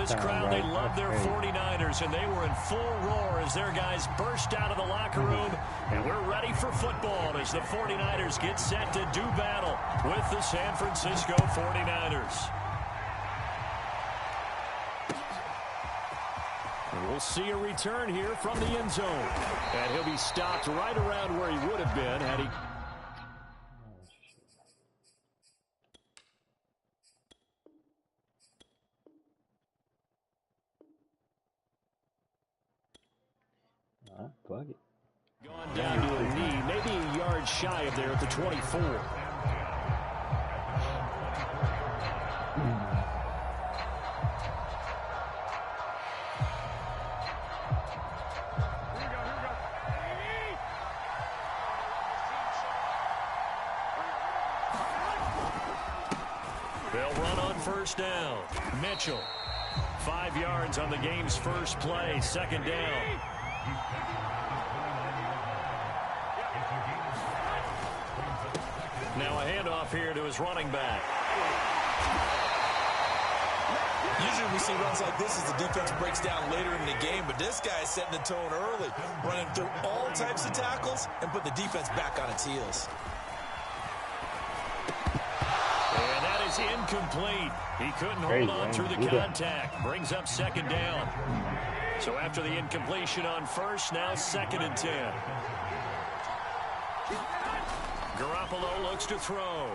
this crowd, they love their 49ers, and they were in full roar as their guys burst out of the locker room. And we're ready for football as the 49ers get set to do battle with the San Francisco 49ers. And we'll see a return here from the end zone. And he'll be stopped right around where he would have been had he... Plug it. Gone down to a knee, maybe a yard shy of there at the 24. They'll run on first down. Mitchell, 5 yards on the game's first play, second down. Now a handoff here to his running back. Usually we see runs like this as the defense breaks down later in the game, but this guy is setting the tone early, running through all types of tackles and put the defense back on its heels. And that is incomplete. He couldn't hold on through the contact. Brings up second down. So after the incompletion on first, now second and 10. Garoppolo looks to throw.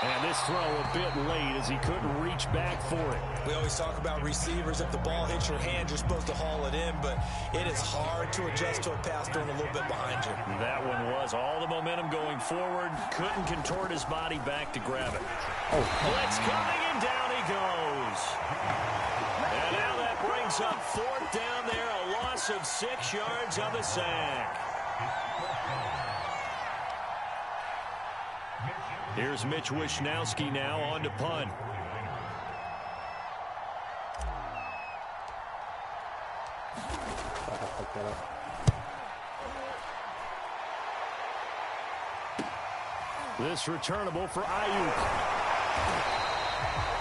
And this throw a bit late as he couldn't reach back for it. We always talk about receivers. If the ball hits your hand, you're supposed to haul it in, but it is hard to adjust to a pass thrown a little bit behind you. That one was all the momentum going forward. Couldn't contort his body back to grab it. Blitz coming, and down he goes. And now that brings up fourth down there, a loss of 6 yards on the sack. Here's Mitch Wishnowski now on to punt. This returnable for Ayuk.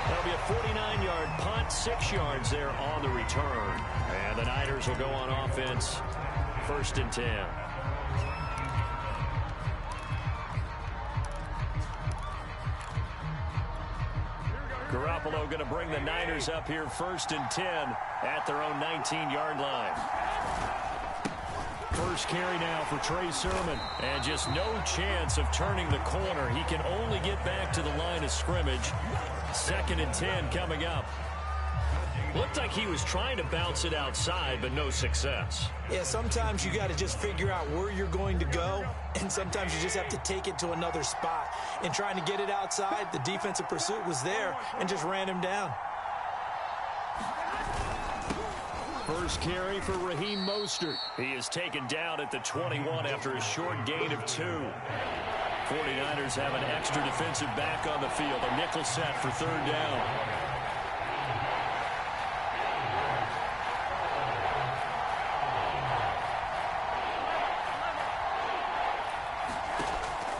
That'll be a 49-yard punt, 6 yards there on the return. And the Niners will go on offense, first and 10. Garoppolo going to bring the Niners up here first and 10 at their own 19-yard line. First carry now for Trey Sermon. And just no chance of turning the corner. He can only get back to the line of scrimmage. Second and 10 coming up. Looked like he was trying to bounce it outside, but no success. Yeah, sometimes you got to just figure out where you're going to go, and sometimes you just have to take it to another spot. And trying to get it outside, the defensive pursuit was there and just ran him down. First carry for Raheem Mostert. He is taken down at the 21 after a short gain of 2. 49ers have an extra defensive back on the field. A nickel set for third down.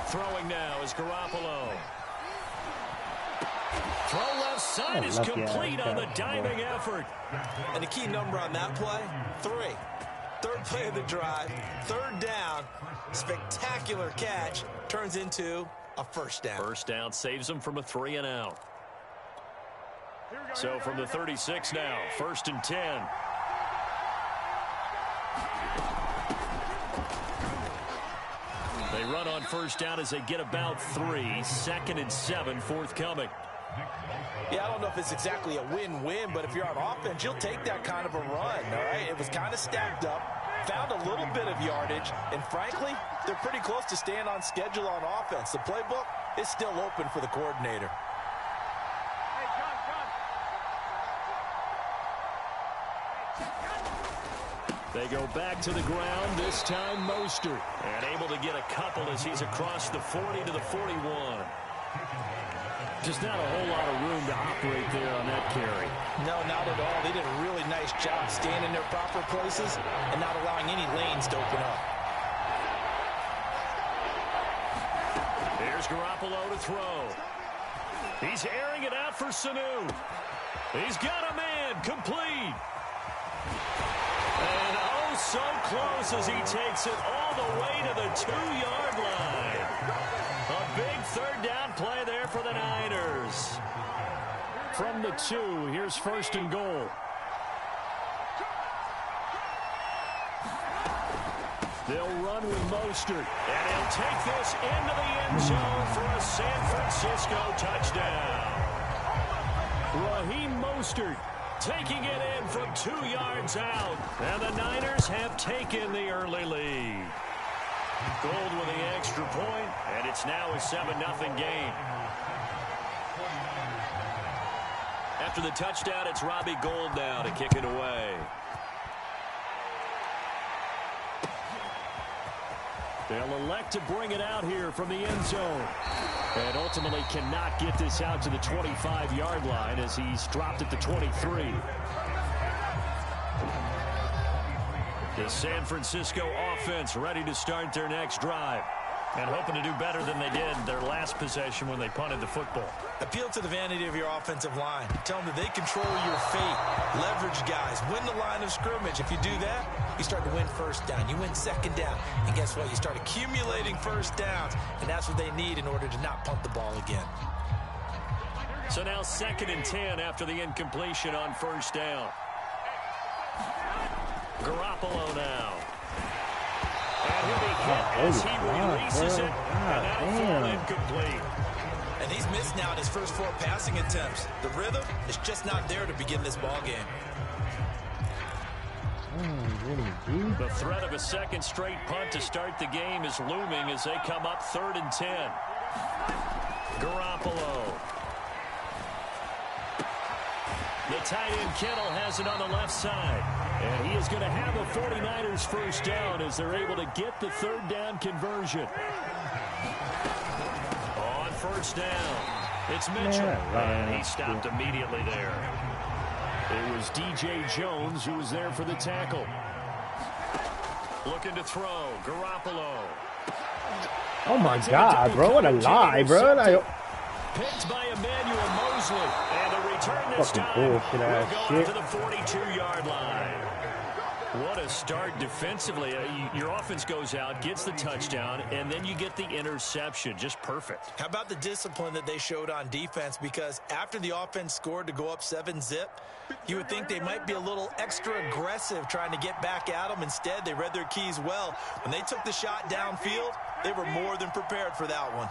Throwing now is Garoppolo. Throw left side is complete on the diving effort. And the key number on that play, 3. Third play of the drive, third down, spectacular catch, turns into a first down. First down saves them from a 3 and out. So from the 36 now, first and 10. They run on first down as they get about 3. Second and 7 forthcoming. Yeah, I don't know if it's exactly a win-win, but if you're on offense, you'll take that kind of a run, all right? It was kind of stacked up, found a little bit of yardage, and frankly, they're pretty close to staying on schedule on offense. The playbook is still open for the coordinator. They go back to the ground, this time Mostert. And able to get a couple as he's across the 40 to the 41. Just not a whole lot of room to operate there on that carry. No, not at all. They did a really nice job staying in their proper places and not allowing any lanes to open up. Here's Garoppolo to throw. He's airing it out for Sanu. He's got a man, complete. And oh, so close as he takes it all the way to the 2-yard line. A big third down play there for the Niners. From the 2, here's 1st and goal. They'll run with Mostert, and he'll take this into the end zone for a San Francisco touchdown. Raheem Mostert taking it in from 2 yards out, and the Niners have taken the early lead. Gold with the extra point, and it's now a 7-0 game. After the touchdown, it's Robbie Gould now to kick it away. They'll elect to bring it out here from the end zone. And ultimately cannot get this out to the 25-yard line as he's dropped at the 23. The San Francisco offense ready to start their next drive. And hoping to do better than they did their last possession when they punted the football. Appeal to the vanity of your offensive line. Tell them that they control your fate. Leverage guys. Win the line of scrimmage. If you do that, you start to win first down. You win second down. And guess what? You start accumulating first downs. And that's what they need in order to not punt the ball again. So now 2nd and 10 after the incompletion on first down. Garoppolo now. And he'll be hit as he releases it. And that'll fall incomplete. And he's missed now in his first 4 passing attempts. The rhythm is just not there to begin this ball game. The threat of a second straight punt to start the game is looming as they come up 3rd and 10. Garoppolo. The tight end Kittle has it on the left side. And he is going to have a 49ers first down as they're able to get the 3rd down conversion. On first down, it's Mitchell. And he stopped immediately there. It was DJ Jones who was there for the tackle. Looking to throw, Garoppolo. Oh my God, bro, what a lie, bro. Picked by Emmanuel Mosley. And the return this time will go to the 42-yard line. What a start defensively. Your offense goes out, gets the touchdown, and then you get the interception. Just perfect. How about the discipline that they showed on defense? Because after the offense scored to go up 7-zip, you would think they might be a little extra aggressive trying to get back at them. Instead, they read their keys well. When they took the shot downfield, they were more than prepared for that one.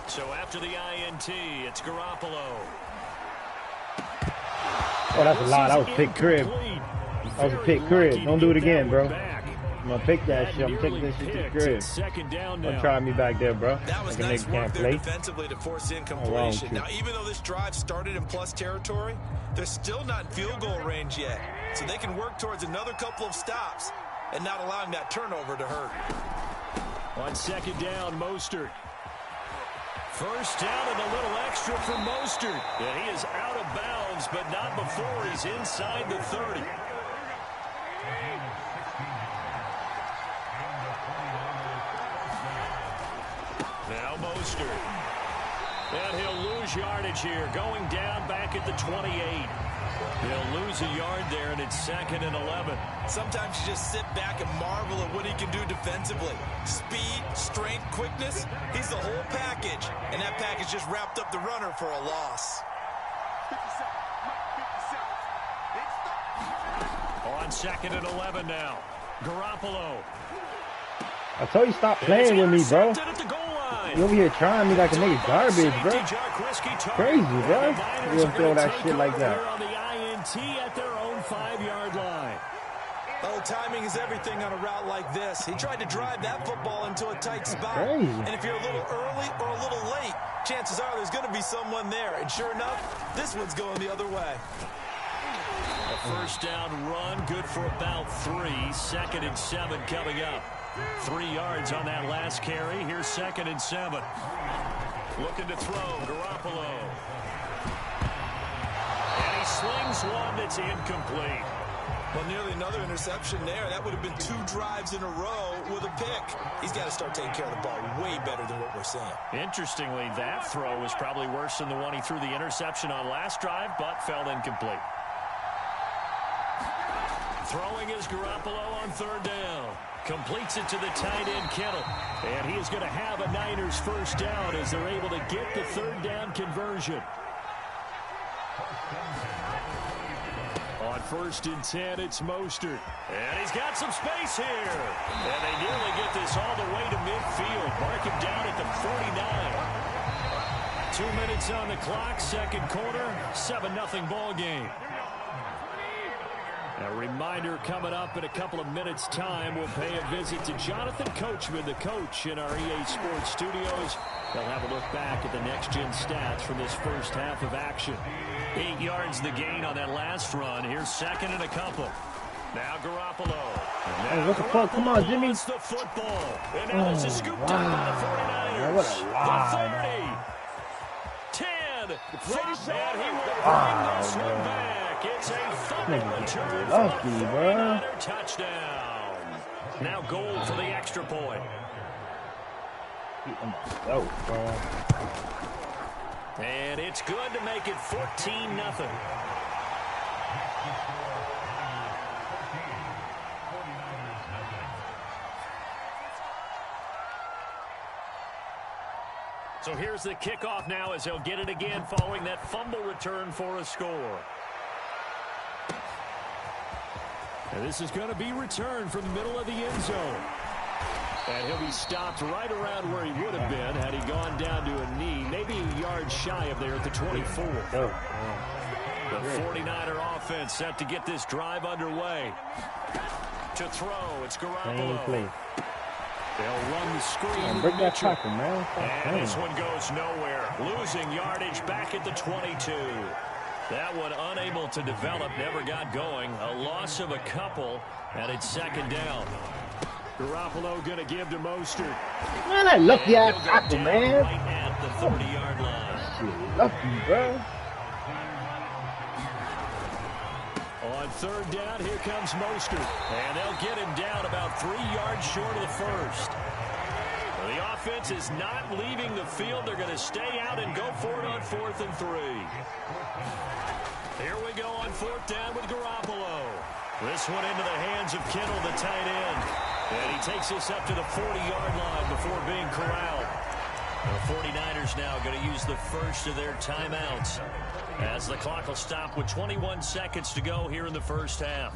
So after the INT, it's Garoppolo. Oh, that's a lie. That was pick crib. That was a pick crib. Don't do it again, bro. I'm going to pick that shit. I'm taking this shit to the crib. Don't try me back there, bro. That was nice work there defensively to force incompletion. Now, even though this drive started in plus territory, they're still not in field goal range yet. So they can work towards another couple of stops and not allowing that turnover to hurt. On 2nd down, Mostert. First down and a little extra for Mostert. Yeah, he is out of bounds, but not before he's inside the 30. Now Mostert. And he'll lose yardage here, going down back at the 28. He'll lose a yard there, and it's 2nd and 11. Sometimes you just sit back and marvel at what he can do defensively. Speed, strength, quickness, he's the whole package. And that package just wrapped up the runner for a loss. On 2nd and 11 now. Garoppolo. I told you stop playing with me, bro. You over here trying me like a nigga garbage, bro. Crazy, bro. You don't throw that shit like that. On the INT at their own 5-yard line. Oh, timing is everything on a route like this. He tried to drive that football into a tight spot. Crazy. And if you're a little early or a little late, chances are there's going to be someone there. And sure enough, this one's going the other way. A first down run, good for about 3. 2nd and 7 coming up. 3 yards on that last carry. Here's 2nd and 7. Looking to throw, Garoppolo. And he slings one that's incomplete. Well, nearly another interception there. That would have been 2 drives in a row with a pick. He's got to start taking care of the ball way better than what we're seeing. Interestingly, that throw was probably worse than the one he threw the interception on last drive, but fell incomplete. Throwing is Garoppolo on 3rd down. Completes it to the tight end, Kittle. And he is going to have a Niners first down as they're able to get the 3rd down conversion. On 1st and 10, it's Mostert. And he's got some space here. And they nearly get this all the way to midfield. Mark him down at the 49. 2 minutes on the clock, 2nd quarter, 7-0 ball game. A reminder coming up in a couple of minutes' time. We'll pay a visit to Jonathan Coachman, the coach in our EA Sports studios. They'll have a look back at the next-gen stats from this first half of action. 8 yards the gain on that last run. Here's 2nd and a couple. Now Garoppolo. Hey, what the fuck? Come on, Jimmy. The football. And now this is scooped up by the 49ers. What a lie. The 30. 10. And he will bring this one back. It's a fumble return. Lucky, bro. Touchdown. Now goal for the extra point. Oh, bro. And it's good to make it 14-0. So here's the kickoff now as he'll get it again following that fumble return for a score. And this is going to be returned from the middle of the end zone. And he'll be stopped right around where he would have been had he gone down to a knee, maybe a yard shy of there at the 24. The 49er offense set to get this drive underway. To throw, it's Garoppolo. They'll run the screen. Break that tackle, man. And this one goes nowhere. Losing yardage back at the 22. That one unable to develop, never got going. A loss of a couple, and it's 2nd down. Garoppolo going to give to Mostert. Man, that lucky-ass tackle, man. Right at the 30-yard line. Lucky, bro. On 3rd down, here comes Mostert. And they'll get him down about 3 yards short of the first. Well, the offense is not leaving the field. They're going to stay out and go for it on 4th and 3. Here we go on 4th down with Garoppolo. This one into the hands of Kittle, the tight end. And he takes this up to the 40-yard line before being corralled. The 49ers now going to use the first of their timeouts as the clock will stop with 21 seconds to go here in the first half.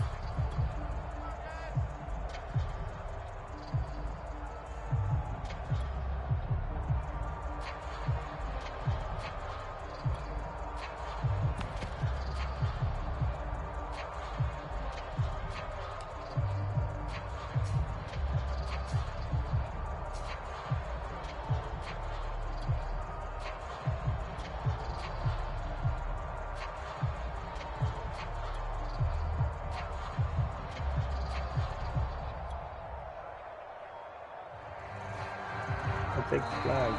Take the flag.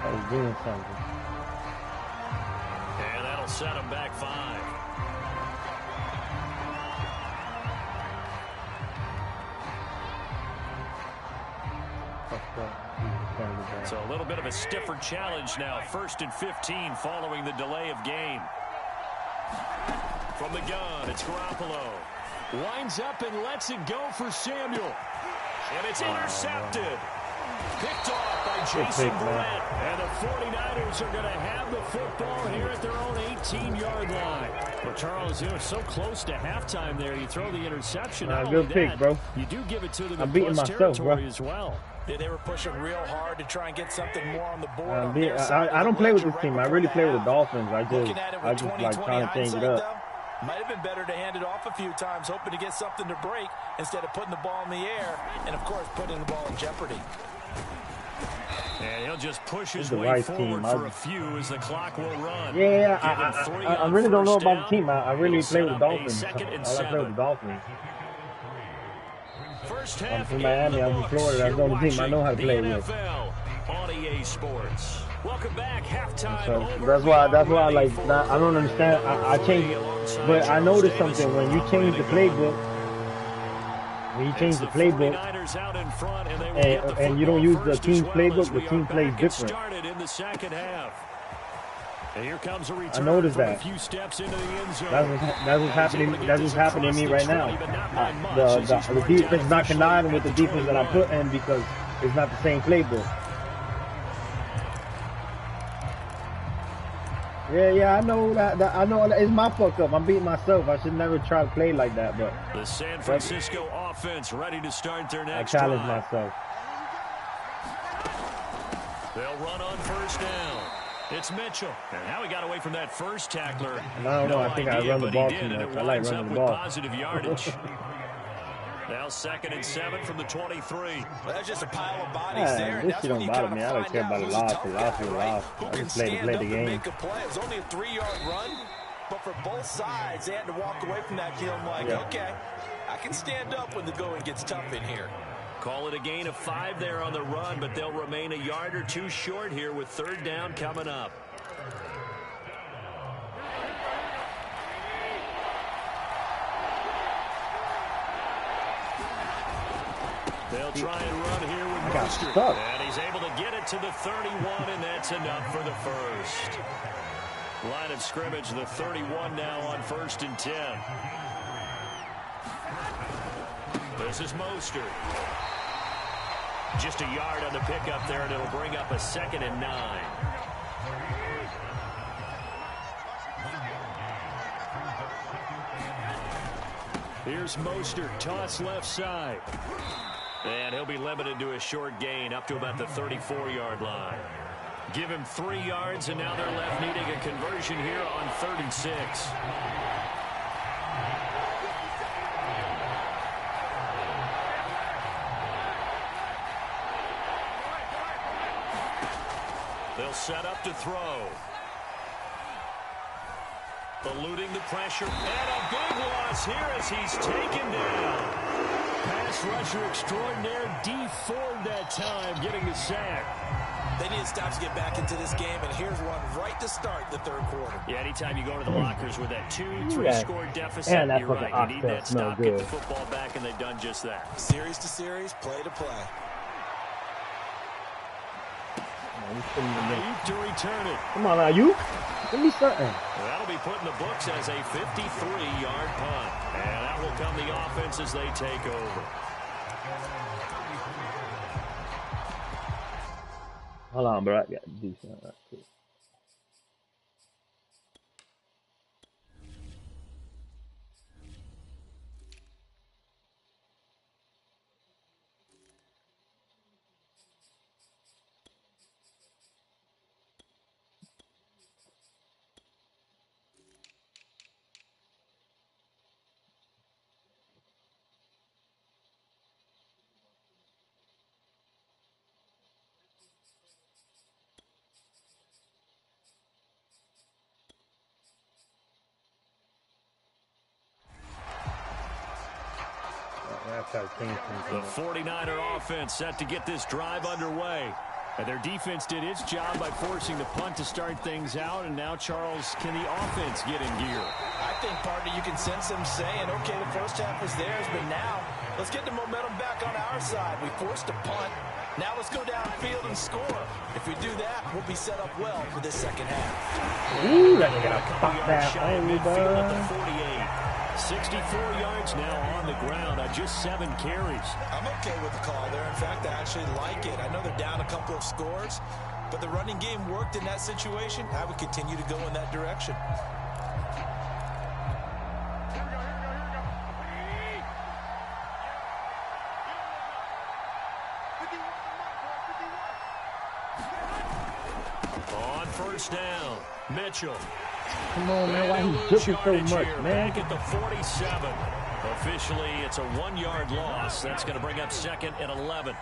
I was doing something. And that'll set him back 5. So a little bit of a stiffer challenge now. 1st and 15 following the delay of game. From the gun, it's Garoppolo. Winds up and lets it go for Samuel. And it's intercepted. Picked off by Jason Verrett. And the 49ers are going to have the football here at their own 18-yard line. Well, Charles, you were so close to halftime there. You throw the interception. Good pick, bro. You do give it to them I'm beating myself, bro. As well. Yeah, they were pushing real hard to try and get something more on the board. I don't play with this team. I really play with the Dolphins. I just like trying to change it up. Might have been better to hand it off a few times, hoping to get something to break instead of putting the ball in the air and, of course, putting the ball in jeopardy. And he'll just push his way forward for a few as the clock will run. Yeah, I really don't know about the team. I really play with the Dolphins. I play with the Dolphins. I'm from Miami. I'm from Florida. That's the only team I know how to play with. On EA Sports. Welcome back, halftime. So that's why I like. I don't understand. I changed, but I noticed something when you change the playbook. When you change the playbook, and you don't use the team's playbook, the team plays different. Here comes a I noticed that. few steps into the end zone. That's what's happening. That's what's happening to me right now. The defense is not conniving with the defense that I put in because it's not the same playbook. Yeah, I know that. I know it's my fuck up. I'm beating myself. I should never try to play like that. But the San Francisco offense ready to start their next I challenge drive. myself. They'll run on first down. It's Mitchell. And now he got away from that first tackler. I don't know. I think I run the ball too much. I like running the ball. Positive yardage. Now 2nd and 7 from the 23. Well, that's just a pile of bodies there. This shit don't bother me. I don't care about the loss. The loss is a loss. I just play the game. It was only a 3-yard run, but for both sides, they had to walk away from that field like, okay, I can stand up when the going gets tough in here. Call it a gain of 5 there on the run, but they'll remain a yard or two short here with 3rd down coming up. They'll try and run here with Mostert. And he's able to get it to the 31, and that's enough for the first. Line of scrimmage, the 31 now on 1st and 10. This is Mostert. Just a yard on the pickup there, and it'll bring up a 2nd and 9. Here's Mostert, toss left side. And he'll be limited to a short gain up to about the 34-yard line. Give him 3 yards, and now they're left needing a conversion here on 3rd and 6. They'll set up to throw. Eluding the pressure. And a big loss here as he's taken down. Pass rusher extraordinaire, D Ford that time, getting the sack. They need to stop to get back into this game, and here's one right to start the 3rd quarter. Yeah, anytime you go to the lockers with that 2-3 score deficit, you're right. You need that stop, get the football back, and they've done just that. Series to series, play to play. Ayuk to return it. Come on, Ayuk. Give me something. That'll be put in the books as a 53-yard punt. And that will come the offense as they take over. Hold on, bro. I got to do something right quick. The 49er offense set to get this drive underway. And their defense did its job by forcing the punt to start things out. And now, Charles, can the offense get in gear? I think, partner, you can sense them saying, okay, the first half was theirs, but now let's get the momentum back on our side. We forced a punt. Now let's go downfield and score. If we do that, we'll be set up well for this 2nd half. Ooh, that's going to pop that over. 64 yards now on the ground on just 7 carries. I'm okay with the call there. In fact, I actually like it. I know they're down a couple of scores, but the running game worked in that situation. I would continue to go in that direction. On 1st down, Mitchell. Come on, man. Why he jumping so much, man? Back at the 47. Officially, it's a 1-yard loss. That's going to bring up 2nd and 11.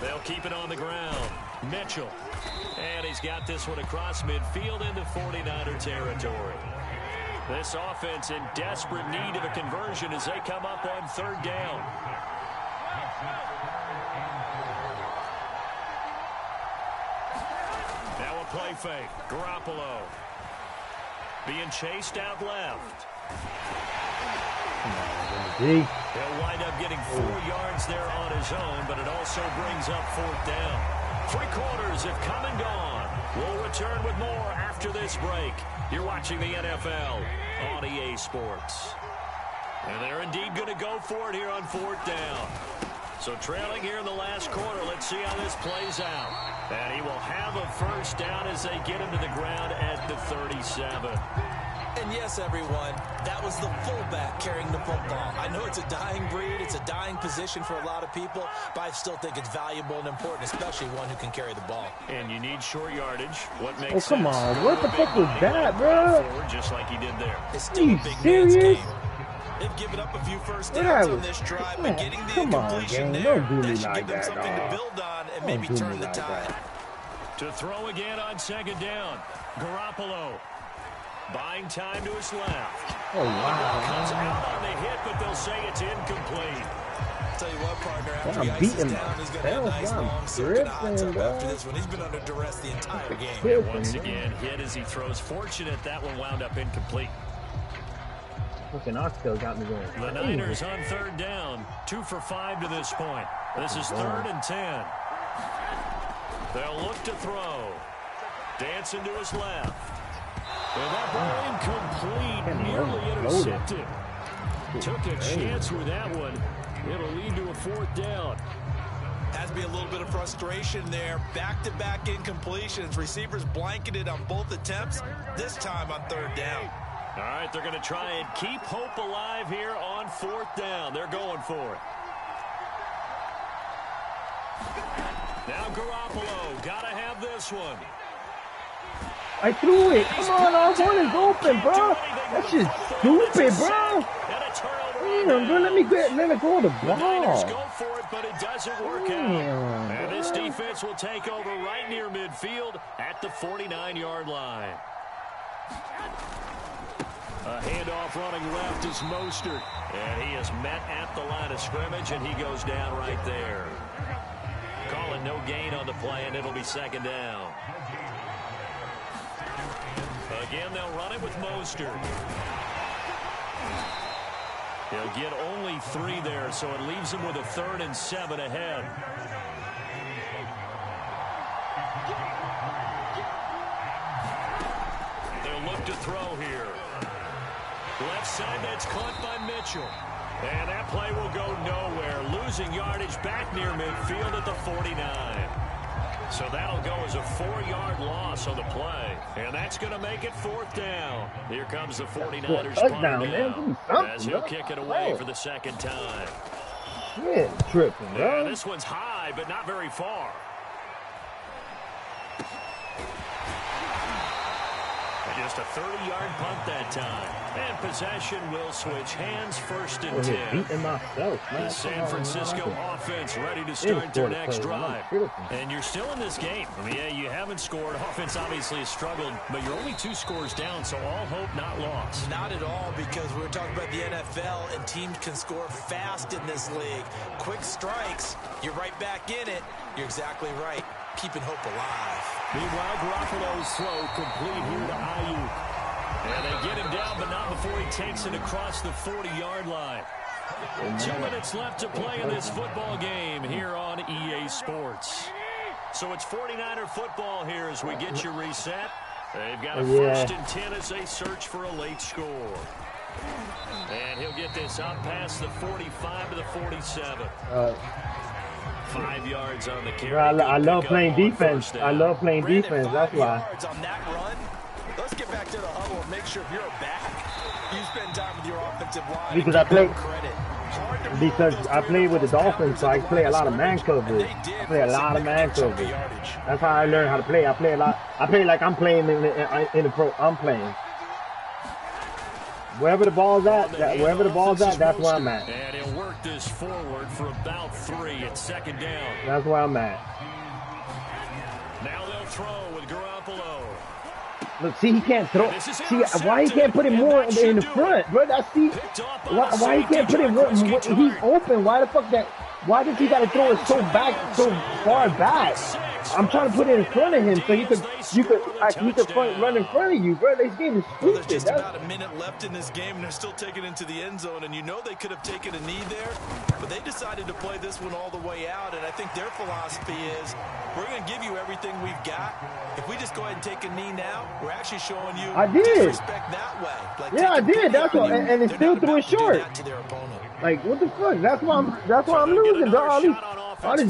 They'll keep it on the ground. Mitchell. And he's got this one across midfield into 49er territory. This offense in desperate need of a conversion as they come up on 3rd down. play fake. Garoppolo being chased out left. He'll wind up getting 4 yards there on his own, but it also brings up 4th down. 3 quarters have come and gone. We'll return with more after this break. You're watching the NFL on EA Sports. And they're indeed going to go for it here on 4th down. So trailing here in the last quarter, let's see how this plays out. And he will have a 1st down as they get him to the ground at the 37. And yes, everyone, that was the fullback carrying the football. I know it's a dying breed, it's a dying position for a lot of people, but I still think it's valuable and important, especially one who can carry the ball. And you need short yardage. What makes sense? Come on, what the fuck was that, bro? Forward, just like he did there. It's still a big man's game. They've given up a few 1st downs on this drive, but getting the incompletion there, that should give them something to build on and maybe turn the tide. To throw again on 2nd down. Garoppolo buying time to his left. Oh, wow. Comes out on the hit, but they'll say it's incomplete. I'll tell you what, partner, after he ices down, he's going to have a nice long circuit of hot tub after this one. He's been under duress the entire game. And once again, hit as he throws. Fortunate that one wound up incomplete. Fucking Oxtail got me going. The Niners on 3rd down. 2 for 5 to this point. This is 3rd and 10. They'll look to throw. Dancing to his left. And that ball incomplete. Nearly intercepted. Took a chance with that one. It'll lead to a 4th down. Has to be a little bit of frustration there. Back-to-back incompletions. Receivers blanketed on both attempts. This time on 3rd down. All right, they're going to try and keep hope alive here on 4th down. They're going for it. Now Garoppolo, got to have this one. I threw it. Come on, our one is open, bro. That's just stupid, bro. Damn, bro, let me go the ball. The Niners go for it, but it doesn't work out. And this defense will take over right near midfield at the 49-yard line. A handoff running left is Mostert. And he is met at the line of scrimmage, and he goes down right there. Calling no gain on the play, and it'll be 2nd down. Again, they'll run it with Mostert. He'll get only 3 there, so it leaves him with a 3rd and 7 ahead. They'll look to throw here. Left side, that's caught by Mitchell. And that play will go nowhere. Losing yardage back near midfield at the 49. So that'll go as a 4-yard loss on the play. And that's going to make it 4th down. Here comes the 49ers punter down as he'll kick it away for the 2nd time. Yeah, tripping, bro. Yeah, this one's high, but not very far. Just a 30-yard punt that time. And possession will switch hands, 1st and 10. The San Francisco offense ready to start their next drive. And you're still in this game. I mean, yeah, you haven't scored. Offense obviously has struggled, but you're only 2 scores down, so all hope not lost. Not at all, because we were talking about the NFL, and teams can score fast in this league. Quick strikes, you're right back in it. You're exactly right. Keeping hope alive. Meanwhile, Garoppolo's throw complete here to Ayuk. And they get him down, but not before he takes it across the 40-yard line. 2 minutes left to play in this football game here on EA Sports. So it's 49er football here as we get you reset. They've got a 1st and 10 as they search for a late score. And he'll get this up past the 45 to the 47. 5 yards on the carry. Bro, I love playing defense. I love playing defense. That's why. On that run, let's get back to the huddle and make sure if you're a back, you spend time with your offensive line. Because I play with the Dolphins, so I play a lot of man coverage. I play a lot of man coverage. That's how I learned how to play. I play a lot. I play like I'm playing in the pro. I'm playing. Wherever the ball's at, that's where I'm at. And he'll work this forward for about 3 at 2nd down. That's where I'm at. Now they'll throw with Garoppolo. Look, see, he can't throw. See, why he can't put him more in the front, bro? That's why he can't put him more. He's open. Why the fuck that? Why does he got to throw it so far back? I'm trying to put it in front of him so you could run in front of you, bro. This game is stupid. Well, there's just about a minute left in this game, and they're still taking it into the end zone. And you know they could have taken a knee there, but they decided to play this one all the way out. And I think their philosophy is, we're going to give you everything we've got. If we just go ahead and take a knee now, we're actually showing you disrespect that way. Like, yeah, I did. That's what, and it still threw it short. Like, what the fuck? That's why I'm losing, dog. All this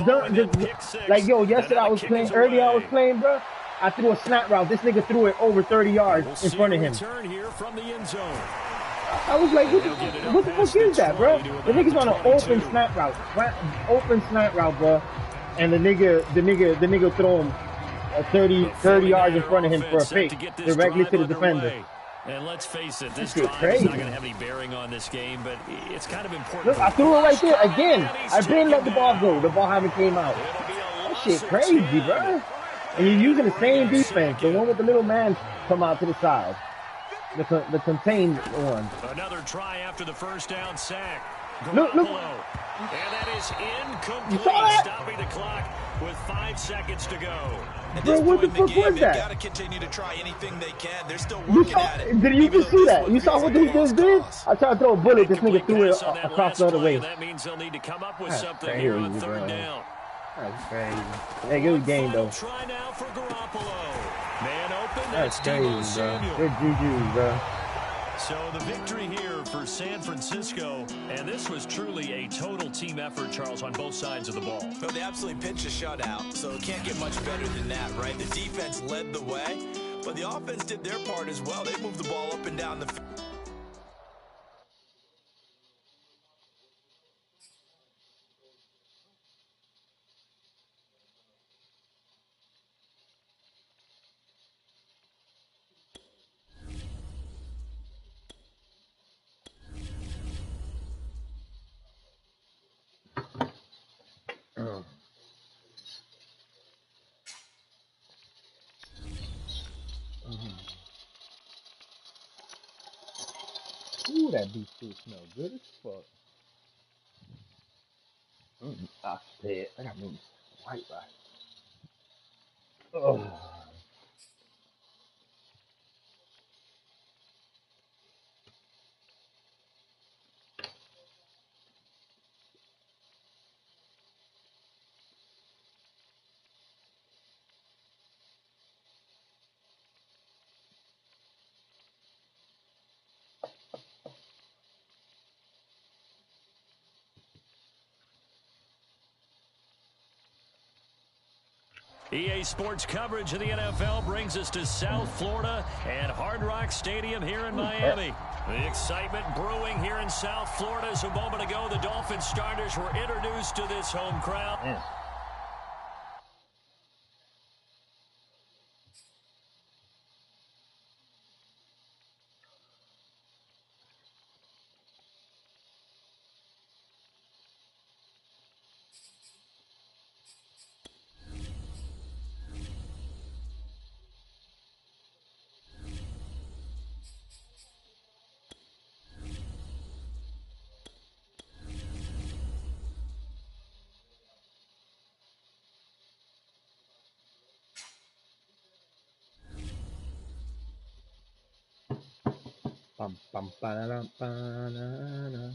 like, yo, yesterday I was playing, bro. I threw a snap route. This nigga threw it over 30 yards in front of him. I was like, what the fuck is that, bro? The nigga's on an open snap route, bro. And the nigga throw him 30 yards in front of him for a fake directly to the defender. And let's face it, this drive is not going to have any bearing on this game, but it's kind of important. Look, I threw it right there again. I didn't let the ball go. The ball haven't came out. That shit crazy, bro. And you're using the same defense, the one with the little man come out to the side, the contained one. Another try after the first down sack. Look. And that is incomplete. You saw that? Stopping the clock with 5 seconds to go. Bro, what the fuck was that? They got to continue to try anything they can. They're still working at it. Did you just see that? You saw what he just did? I tried to throw a bullet. This nigga threw it across the other way. That means they'll need to come up with something here on third down. That's crazy. Hey, good game though. Try now for Garoppolo. Man open. That's crazy, bro. Good juju, bro. So the victory here for San Francisco, and this was truly a total team effort, Charles, on both sides of the ball. Well, they absolutely pitched a shutout, so it can't get much better than that, right? The defense led the way, but the offense did their part as well. They moved the ball up and down the field. Ooh, that beef stew smell good as fuck. I said, I got me white rice. Oh. EA Sports coverage of the NFL brings us to South Florida and Hard Rock Stadium here in Miami. The excitement brewing here in South Florida as a moment ago the Dolphins starters were introduced to this home crowd. Yeah. Bum, bum, ba-da-dum, ba-da-da.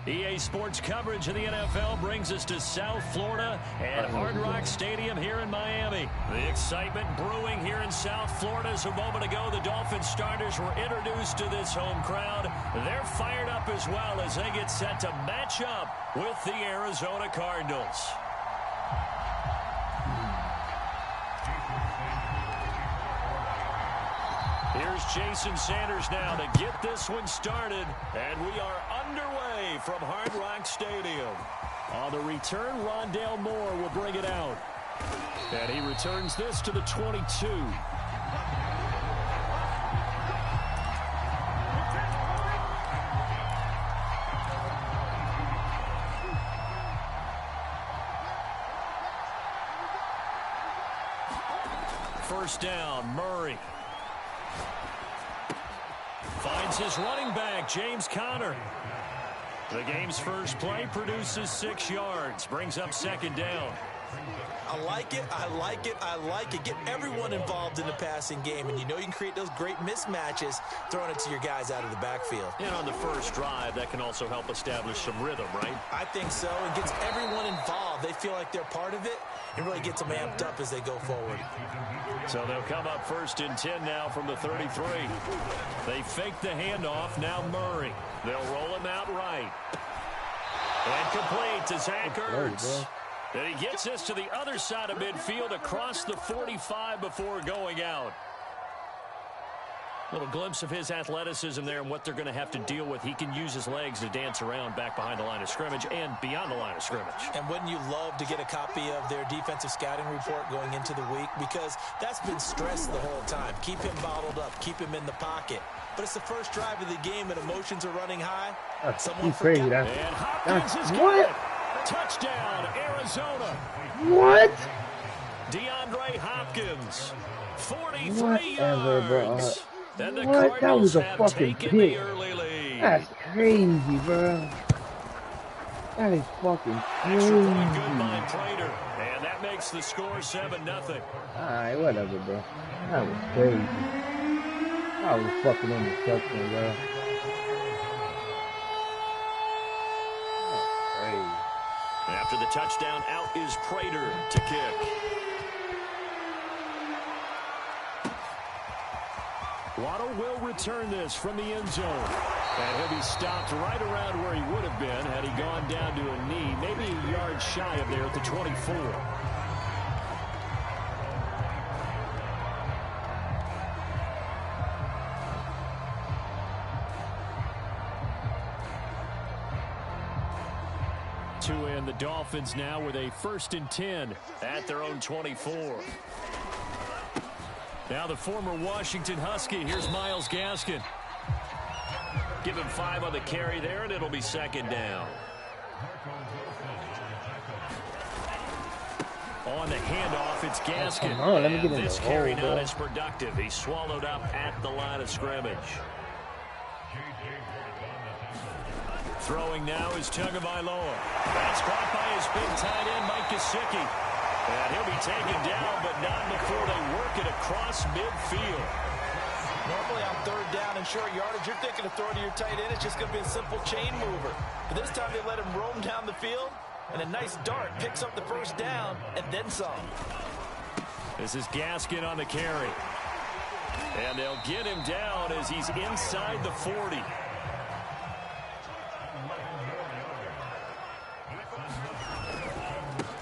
EA Sports coverage of the NFL brings us to South Florida and Hard Rock Stadium here in Miami. The excitement brewing here in South Florida as a moment ago the Dolphins starters were introduced to this home crowd. They're fired up as well as they get set to match up with the Arizona Cardinals. Here's Jason Sanders now to get this one started, and we are underway from Hard Rock Stadium. On the return, Rondale Moore will bring it out. And he returns this to the 22. first down. Murray finds his running back, James Conner. The game's first play produces 6 yards, brings up second down. I like it, I like it, I like it. Get everyone involved in the passing game, and you know you can create those great mismatches throwing it to your guys out of the backfield. And on the first drive, that can also help establish some rhythm, right? I think so. It gets everyone involved. They feel like they're part of it, and really gets them amped up as they go forward. So they'll come up first and 10 now from the 33. They fake the handoff. Now Murray. They'll roll him out right. And complete to Zach Ertz. And he gets us to the other side of midfield across the 45 before going out. Little glimpse of his athleticism there and what they're going to have to deal with. He can use his legs to dance around back behind the line of scrimmage and beyond the line of scrimmage. And wouldn't you love to get a copy of their defensive scouting report going into the week? Because that's been stressed the whole time. Keep him bottled up. Keep him in the pocket. But it's the first drive of the game and emotions are running high. Someone crazy. And Hopkins is what? good. Touchdown, Arizona. What? DeAndre Hopkins, 43 Whatever, yards. bro. And the What? That was Cardinals a have fucking taken the pick. early lead. That's crazy, bro. That is fucking Extra point good crazy. by Prater. And that makes the score 7-0. Alright, whatever, bro. That was crazy. That was fucking interception, bro. After the touchdown, out is Prater to kick. Waddle will return this from the end zone. And he'll be stopped right around where he would have been had he gone down to a knee, maybe a yard shy of there at the 24. And the Dolphins now with a 1st and 10 at their own 24. Now the former Washington Husky. Here's Myles Gaskin. Give him 5 on the carry there, and it'll be second down. On the handoff, it's Gaskin. Oh, let me get in this there. carry not as productive. He's swallowed up at the line of scrimmage. Throwing now is Tagovailoa. That's caught by his big tight end, Mike Gesicki. And he'll be taken down, but not before they work it across midfield. Normally on 3rd down and short yardage, you're thinking of throwing to your tight end. It's just going to be a simple chain mover. But this time they let him roam down the field, and a nice dart picks up the first down, and then some. This is Gaskin on the carry. And they'll get him down as he's inside the 40.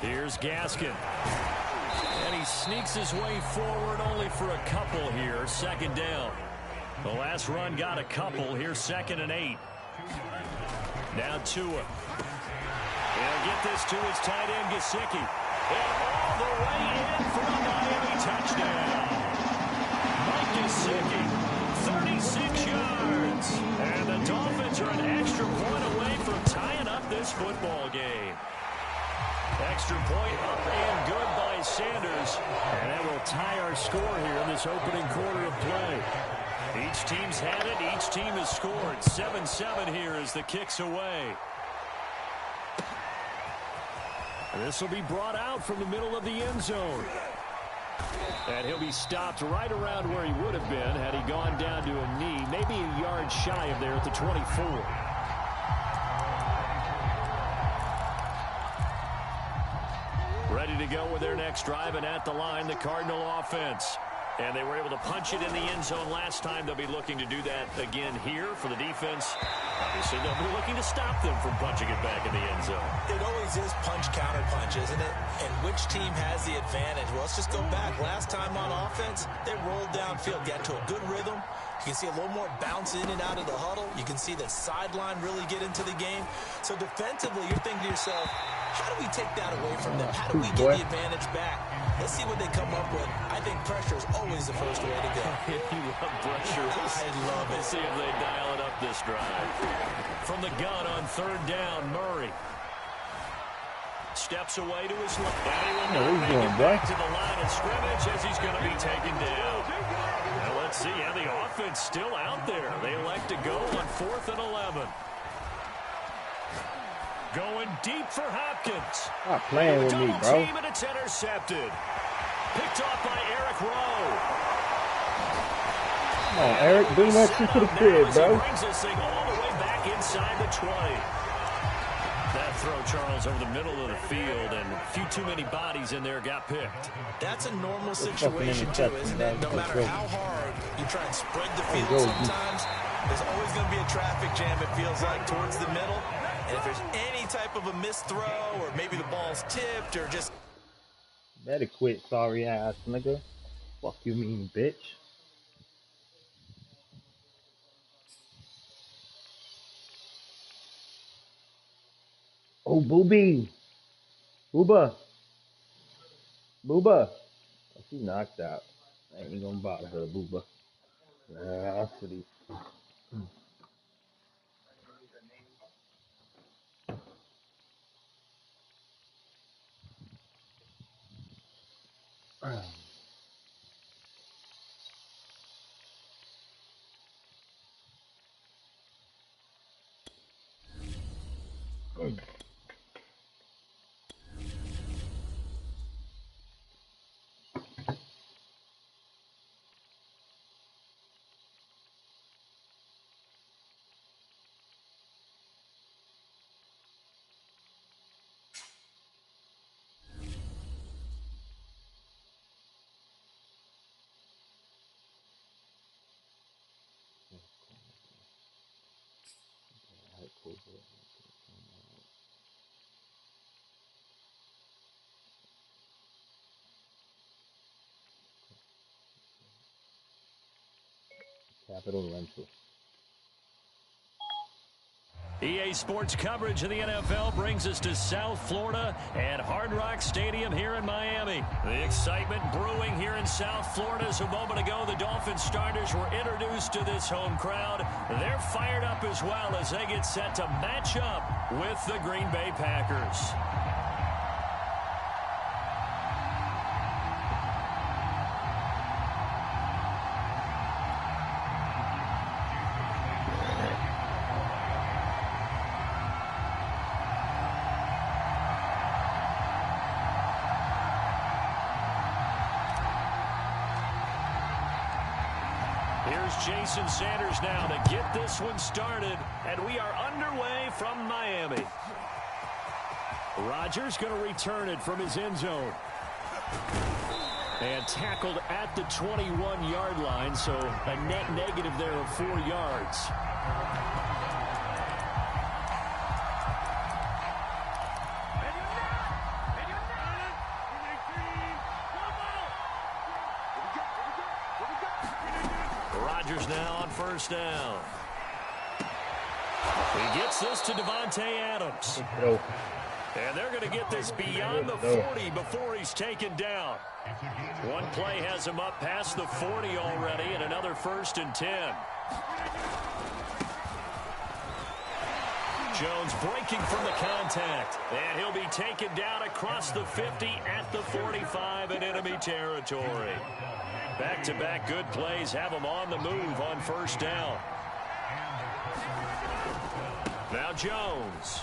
Here's Gaskin. And he sneaks his way forward only for a couple here. Second down. The last run got a couple. Here's 2nd and 8. Now Tua. He'll get this to his tight end, Gesicki. And all the way in for a Miami touchdown. Mike Gesicki, 36 yards. And the Dolphins are an extra point away from tying up this football game. Extra point up and good by Sanders. And that will tie our score here in this opening quarter of play. Each team's had it. Each team has scored. 7-7 here as the kick's away. And this will be brought out from the middle of the end zone. And he'll be stopped right around where he would have been had he gone down to a knee, maybe a yard shy of there at the 24. Ready to go with their next drive, and at the line, the Cardinal offense. And they were able to punch it in the end zone last time. They'll be looking to do that again here for the defense. Obviously, they'll be looking to stop them from punching it back in the end zone. It always is punch, counter punch, isn't it? And which team has the advantage? Well, let's just go back. Last time on offense, they rolled downfield, got to a good rhythm. You can see a little more bounce in and out of the huddle. You can see the sideline really get into the game. So defensively, you're thinking to yourself, how do we take that away from them? How do we get the advantage back? Let's see what they come up with. I think pressure is always the first way to go. You love pressure. I love it. Let's see if they dial it up this drive. From the gun on 3rd down, Murray. steps away to his left. And he will not make it back to the line of scrimmage as he's going to be taken down. Now let's see how the offense still out there. They elect to go on 4th and 11. Going deep for Hopkins. Stop playing with me, bro. Team and it's intercepted. Picked off by Eric Rowe. Come on, Eric, bring that shit to the crib, bro. Brings this thing all the way back inside the 20. That throw, Charles, over the middle of the field, and a few too many bodies in there got picked. That's a normal situation, too, isn't it? No matter how hard you try and spread the field sometimes, there's always going to be a traffic jam, it feels like, towards the middle. And if there's any type of a missed throw, or maybe the ball's tipped, or just... Better quit, sorry ass nigga. Fuck you mean, bitch. Oh, Booby. Booba. Booba. Oh, she knocked out. I ain't gonna bother her, Booba. Nah, that's what he... Capital Rental. EA Sports coverage of the NFL brings us to South Florida and Hard Rock Stadium here in Miami. The excitement brewing here in South Florida as a moment ago the Dolphins starters were introduced to this home crowd. They're fired up as well as they get set to match up with the Green Bay Packers. Jason Sanders now to get this one started, and we are underway from Miami. Rodgers going to return it from his end zone. And tackled at the 21-yard line, so a net negative there of 4 yards. Now on first down. He gets this to Devontae Adams. And they're going to get this beyond the 40 before he's taken down. One play has him up past the 40 already, and another 1st and 10. Jones breaking from the contact, and he'll be taken down across the 50 at the 45 in enemy territory. Back-to-back good plays have him on the move on first down. Now Jones.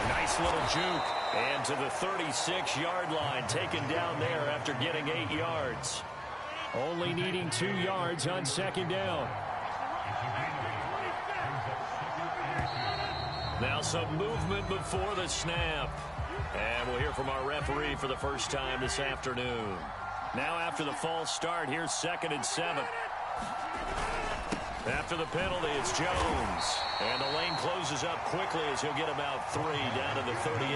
Nice little juke. And to the 36-yard line, taken down there after getting 8 yards. Only needing 2 yards on second down. Now some movement before the snap. And we'll hear from our referee for the first time this afternoon. Now after the false start, here's 2nd and 7. After the penalty, it's Jones. And the lane closes up quickly as he'll get about 3 down to the 38.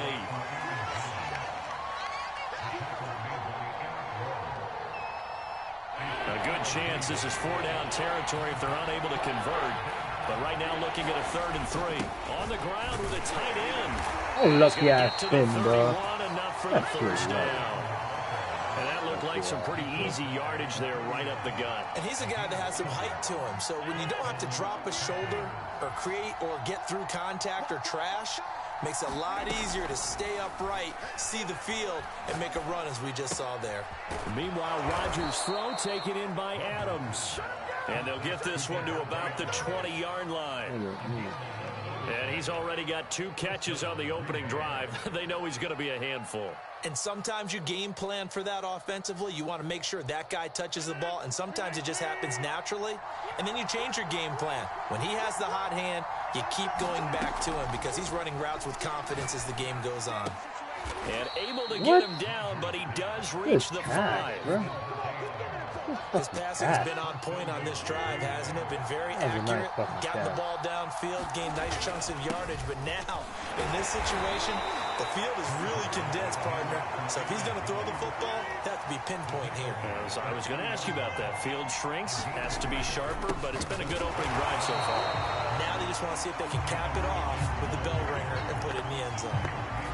A good chance this is 4-down territory if they're unable to convert. But right now looking at a 3rd and 3. On the ground with a tight end. Oh, lucky ass spin, bro. Enough for the first down. And that looked like some pretty easy yardage there right up the gut. And he's a guy that has some height to him. So when you don't have to drop a shoulder or create or get through contact or trash, Makes it a lot easier to stay upright, see the field, and make a run as we just saw there. Meanwhile, Rodgers' throw taken in by Adams. And they'll get this one to about the 20-yard line. And he's already got 2 catches on the opening drive. They know he's going to be a handful. And sometimes you game plan for that offensively. You want to make sure that guy touches the ball, and sometimes it just happens naturally. And then you change your game plan. When he has the hot hand, you keep going back to him because he's running routes with confidence as the game goes on. And able to get him down, but he does reach the 5. His passing has been on point on this drive, hasn't it? Been very accurate, gotten the ball downfield, gained nice chunks of yardage. But now, in this situation, the field is really condensed, partner. So if he's going to throw the football, that has to be pinpoint here. As I was going to ask you about that. Field shrinks, has to be sharper, but it's been a good opening drive so far. Now they just want to see if they can cap it off with the bell ringer and put it in the end zone.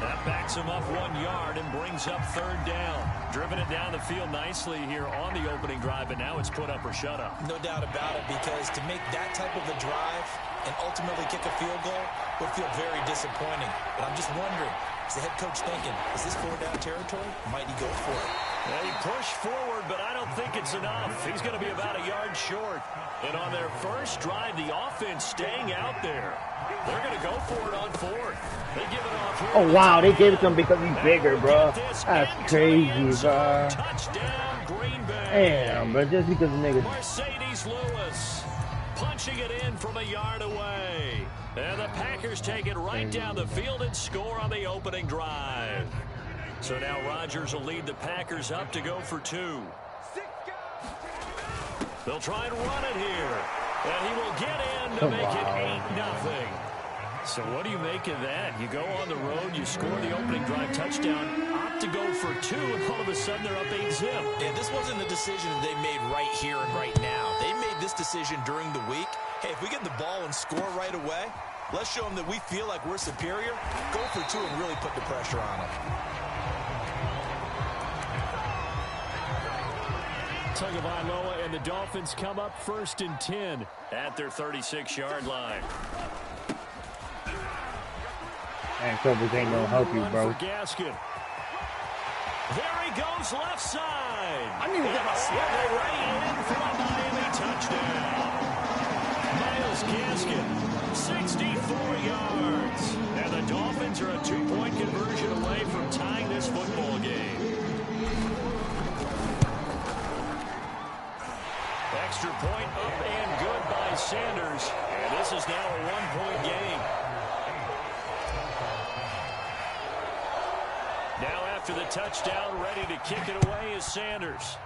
That backs him up 1 yard and brings up 3rd down. Driven it down the field nicely here on the opening drive, and now it's put up or shut up. No doubt about it, because to make that type of a drive and ultimately kick a field goal would feel very disappointing. But I'm just wondering, is the head coach thinking, is this 4-down territory? Might he go for it? Yeah, he pushed forward, but I don't think it's enough. He's going to be about a yard short. And on their first drive, the offense staying out there. They're going to go for it on 4th. They give it off here. Oh, wow. They gave it to him because he's bigger, bro. That's crazy, bro. Touchdown, Green Bay. Damn, bro. Just because the nigga. Mercedes Lewis punching it in from a yard away. And the Packers take it right down the field and score on the opening drive. So now Rodgers will lead the Packers up to go for 2. They'll try and run it here. And he will get in to make it 8-0. So what do you make of that? You go on the road, you score the opening drive touchdown, opt to go for 2, and all of a sudden they're up 8-0. Yeah, this wasn't a decision that they made right here and right now. They made this decision during the week. Hey, if we get the ball and score right away, let's show them that we feel like we're superior. Go for 2 and really put the pressure on them. Tagovailoa and the Dolphins come up 1st and 10 at their 36-yard line. Man, Cobras ain't gonna help you, bro. Gaskin. There he goes, left side. I didn't even get my slide right in for a Miami touchdown. Myles Gaskin, 64 yards. And the Dolphins are a 2-point conversion away from tying this football game. Extra point up and good by Sanders. And this is now a 1-point game. Now after the touchdown, ready to kick it away is Sanders.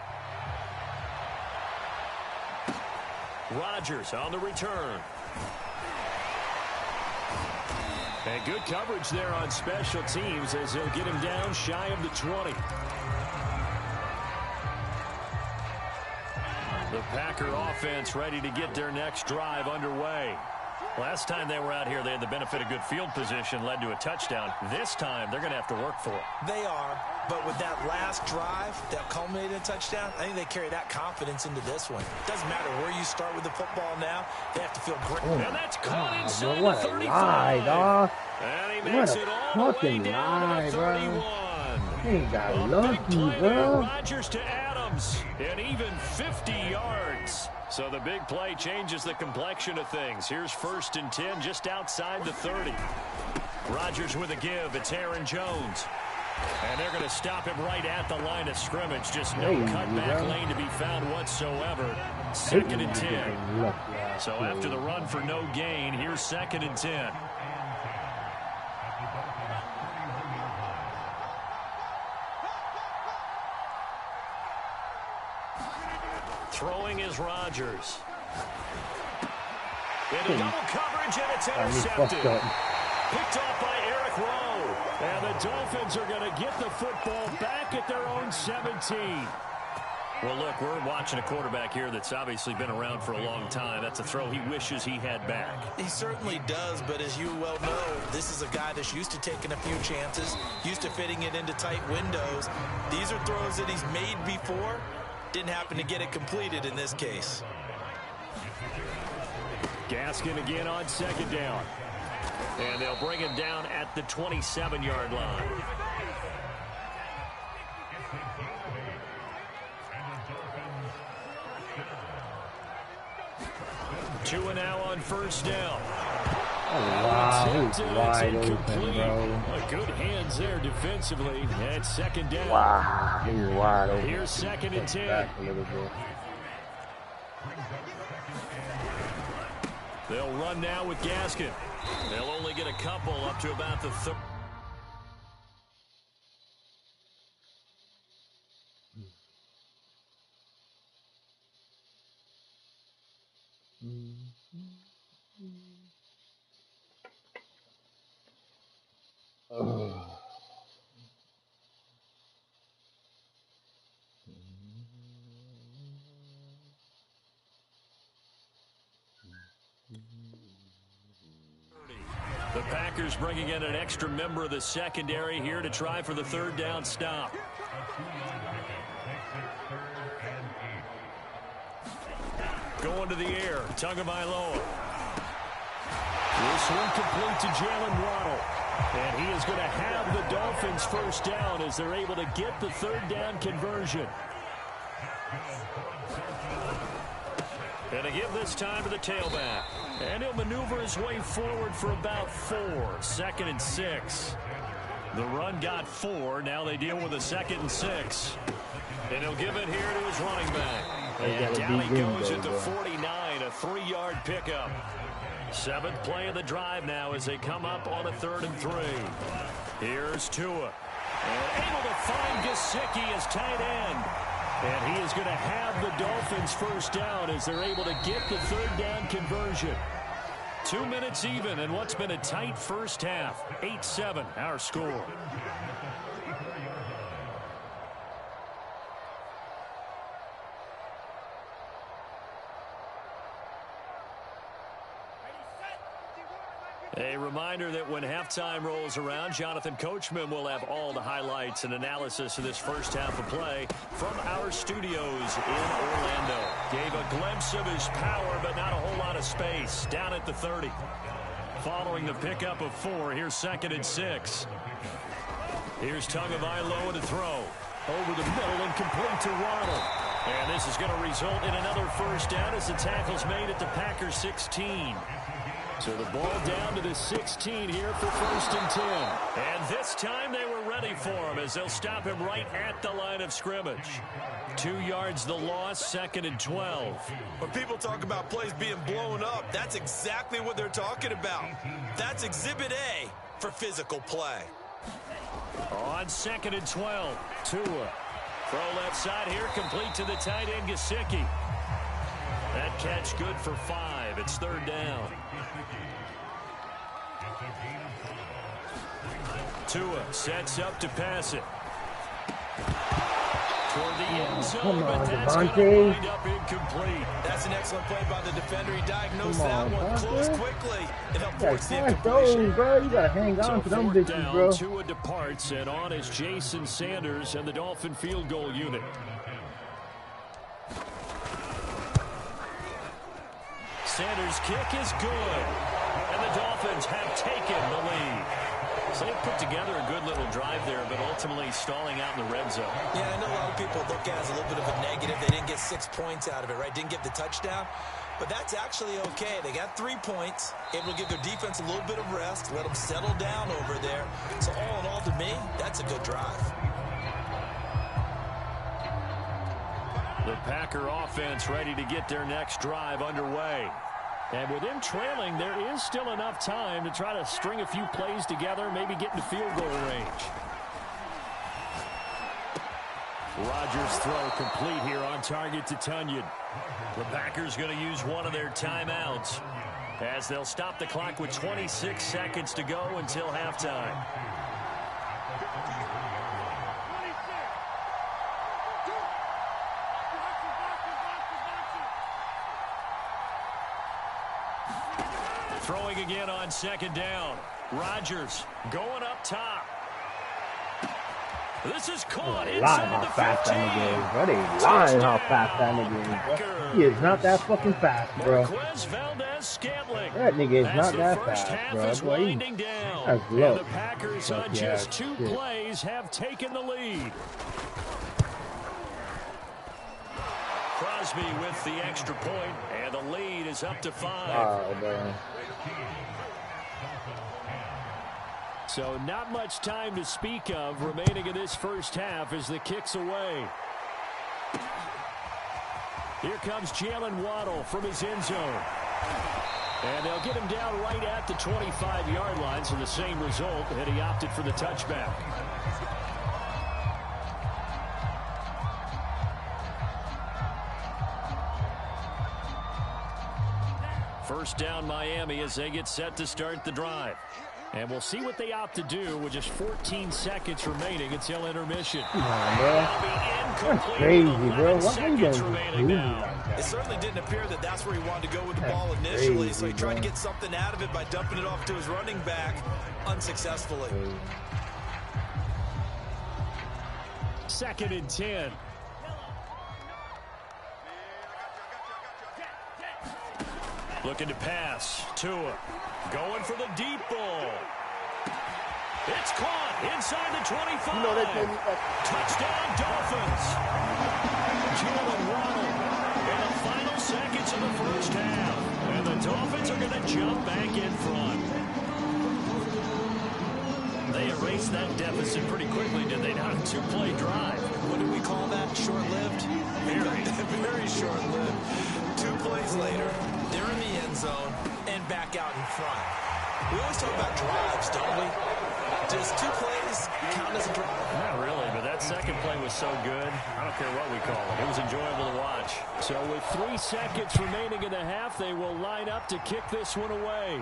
Rodgers on the return. And good coverage there on special teams as they'll get him down shy of the 20. The Packer offense ready to get their next drive underway. Last time they were out here, they had the benefit of good field position, led to a touchdown. This time, they're going to have to work for it. They are, but with that last drive that culminated in a touchdown, I think they carry that confidence into this one. Doesn't matter where you start with the football now, they have to feel great. Oh, and that's caught inside what the a 35. lie, dog. And he makes it all the way down to the 31. He got A lucky, big play bro. there, Rodgers to Adams, and even 50 yards. So the big play changes the complexion of things. Here's 1st and 10 just outside the 30. Rodgers with a give. It's Aaron Jones. And they're going to stop him right at the line of scrimmage. Just no cutback lane to be found whatsoever. 2nd and 10. So after the run for no gain, here's 2nd and 10. Throwing is Rodgers. Into double coverage, and it's intercepted. Picked off by Eric Rowe. And the Dolphins are going to get the football back at their own 17. Well, look, we're watching a quarterback here that's obviously been around for a long time. That's a throw he wishes he had back. He certainly does, but as you well know, this is a guy that's used to taking a few chances, used to fitting it into tight windows. These are throws that he's made before. Didn't happen to get it completed in this case. Gaskin again on 2nd down. And they'll bring him down at the 27-yard line. Two and now on first down. Oh, wow, he's wide open, bro. Good hands there defensively. And second down. Wow, he's wide open. Here's second and 10. Back a little bit. They'll run now with Gaskin. They'll only get a couple up to about the third. The Packers bringing in an extra member of the secondary here to try for the third down stop. Going to the air, Tagovailoa. This one complete to Jalen Waddle. And he is going to have the Dolphins first down as they're able to get the third down conversion. And to give this time to the tailback. And he'll maneuver his way forward for about 4. 2nd and 6. The run got 4. Now they deal with a 2nd and 6. And he'll give it here to his running back. And down he goes at the 49. A 3-yard pickup. 7th play of the drive now as they come up on a 3rd and 3. Here's Tua. And able to find Gesicki as tight end. And he is going to have the Dolphins first down as they're able to get the third down conversion. 2 minutes even in what's been a tight first half. 8-7 our score. A reminder that when halftime rolls around, Jonathan Coachman will have all the highlights and analysis of this first half of play from our studios in Orlando. Gave a glimpse of his power, but not a whole lot of space. Down at the 30. Following the pickup of 4, here's 2nd and 6. Here's Tagovailoa to throw. Over the middle and complete to Waddle. And this is going to result in another first down as the tackle's made at the Packers 16. So the ball down to the 16 here for 1st and 10. And this time they were ready for him as they'll stop him right at the line of scrimmage. 2 yards the loss, 2nd and 12. When people talk about plays being blown up, that's exactly what they're talking about. That's Exhibit A for physical play. On 2nd and 12, Tua. Throw left side here, complete to the tight end, Gesicki. That catch good for 5. It's 3rd down. Tua sets up to pass it. Toward the end zone, but that's going to wind up incomplete. That's an excellent play by the defender. He diagnosed that one close quickly. It helped force the incompletion. Bro, you gotta hang on to them bitches, bro. Tua departs, and on is Jason Sanders and the Dolphin field goal unit. Sanders' kick is good, and the Dolphins have taken the lead. So they put together a good little drive there, but ultimately stalling out in the red zone. Yeah, I know a lot of people look at it as a little bit of a negative. They didn't get 6 points out of it, right? Didn't get the touchdown. But that's actually okay. They got 3 points, able to give their defense a little bit of rest, let them settle down over there. So all in all, to me, that's a good drive. The Packer offense ready to get their next drive underway. And with them trailing, there is still enough time to try to string a few plays together, maybe get into field goal range. Rodgers' throw complete here on target to Tunyon. The Packers going to use one of their timeouts as they'll stop the clock with 26 seconds to go until halftime. Throwing again on 2nd down. Rodgers going up top. This is caught Lying inside how the fast 15. that nigga is, bro. They lying how fast that nigga is, bro. He is not that fucking fast, bro. That nigga is not that fast, bro. Boy, that's low. And the Packers on just 2 plays have taken the lead. Crosby with the extra point, and the lead is up to 5. Oh, man. So not much time to speak of remaining in this first half as the kick's away. Here comes Jalen Waddle from his end zone. And they'll get him down right at the 25-yard line, so the same result, and he opted for the touchback. First down Miami as they get set to start the drive. And we'll see what they opt to do with just 14 seconds remaining until intermission. Come on, bro. That's crazy, bro. What are you doing? It certainly didn't appear that that's where he wanted to go with the ball initially, so he tried to get something out of it by dumping it off to his running back unsuccessfully. 2nd and 10. Looking to pass. Tua going for the deep ball. It's caught inside the 25. You know they tell me that. Touchdown, Dolphins. Jalen Waddle in the final seconds of the first half. And the Dolphins are going to jump back in front. They erased that deficit pretty quickly, did they not? 2-play drive. What do we call that? Short-lived? Very. Very short-lived. 2 plays later, they're in the end zone and back out in front. We always talk about drives, don't we? Does 2 plays count as a drive? Not really, but that second play was so good. I don't care what we call it. It was enjoyable to watch. So with 3 seconds remaining in the half, they will line up to kick this one away.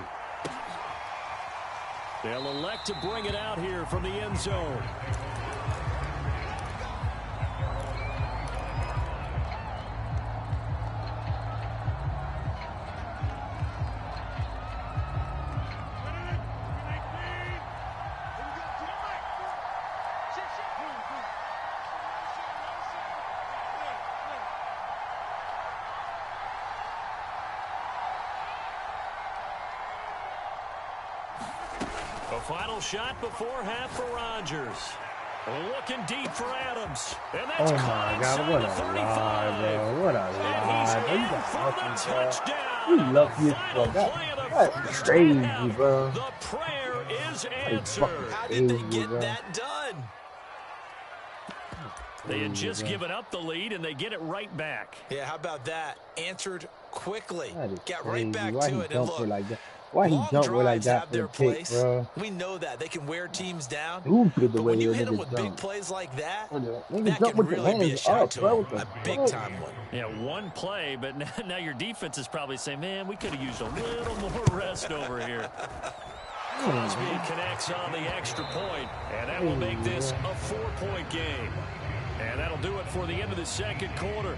They'll elect to bring it out here from the end zone. A final shot before half for Rodgers. Looking deep for Adams. And that's my God, what a 35. lie, bro. What a lie. And he's in for the touchdown. You lucky as fuck. That's crazy, bro. The prayer is answered. How did they get that done? They had just given up the lead, and they get it right back. Yeah, how about that? Answered quickly. Got right back Why to he it. And jumped look, like that? Why he jumped like that for the pick, bro? We know that. They can wear teams down. Stupid the But way when you they hit them with jump. big plays like that, Nigga that jump can with the really be a hands shout up, to bro. them. What A the big-time fuck? one. Yeah, 1 play, but now your defense is probably saying, man, we could have used a little more rest over here. Crosby connects on the extra point, and that will make this a 4-point game. And that'll do it for the end of the second quarter.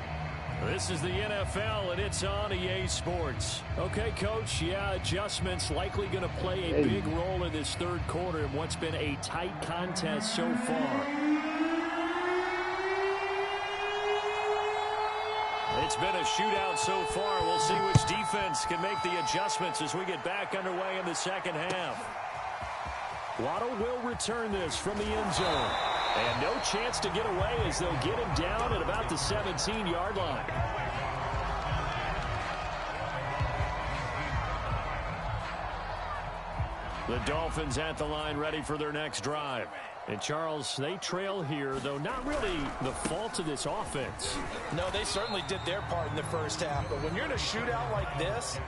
This is the NFL, and it's on EA Sports. Okay, Coach, yeah, adjustments likely going to play a big role in this third quarter in what's been a tight contest so far. It's been a shootout so far. We'll see which defense can make the adjustments as we get back underway in the second half. Waddle will return this from the end zone. And no chance to get away as they'll get him down at about the 17-yard line. The Dolphins at the line ready for their next drive. And, Charles, they trail here, though not really the fault of this offense. No, they certainly did their part in the first half. But when you're in a shootout like this,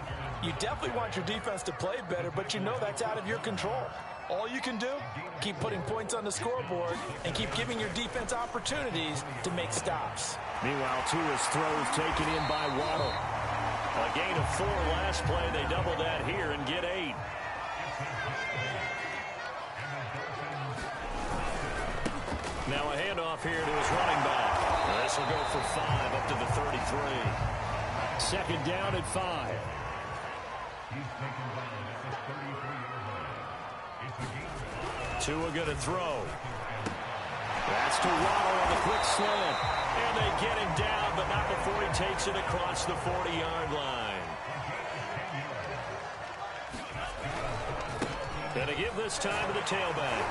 you definitely want your defense to play better, but you know that's out of your control. All you can do, keep putting points on the scoreboard and keep giving your defense opportunities to make stops. Meanwhile, Tua's throws taken in by Waddle. A gain of 4 last play. They double that here and get 8. Now a handoff here to his running back. This will go for 5 up to the 33. Second down at 5. Tua going to throw. That's to Waddle on the quick slant. And they get him down, but not before he takes it across the 40-yard line. Gonna give this time to the tailback.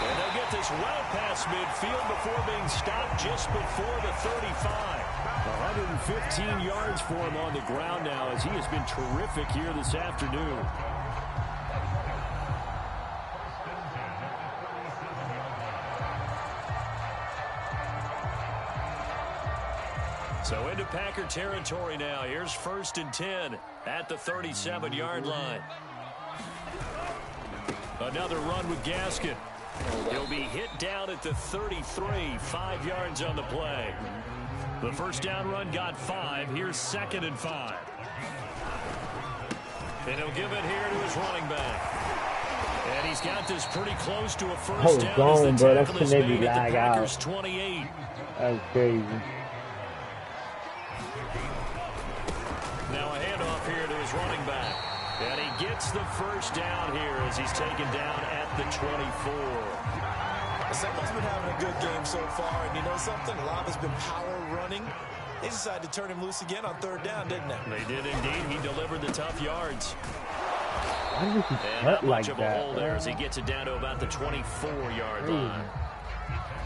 And they'll get this well past midfield before being stopped just before the 35. 115 yards for him on the ground now as he has been terrific here this afternoon. So into Packer territory now. Here's 1st and 10 at the 37-yard line. Another run with Gaskin. He'll be hit down at the 33, 5 yards on the play. The first down run got 5. Here's 2nd and 5. And he'll give it here to his running back. And he's got this pretty close to a first down. Gone, bro. That's the maybe lag Packers out. 28. That's crazy. Now a handoff here to his running back. And he gets the first down here as he's taken down at the 24. Someone's been having a good game so far, and you know something? A lot has been power running. They decided to turn him loose again on 3rd down, didn't they? They did indeed. He delivered the tough yards. Why does he cut like Much of that? a hole there as he gets it down to about the 24-yard line.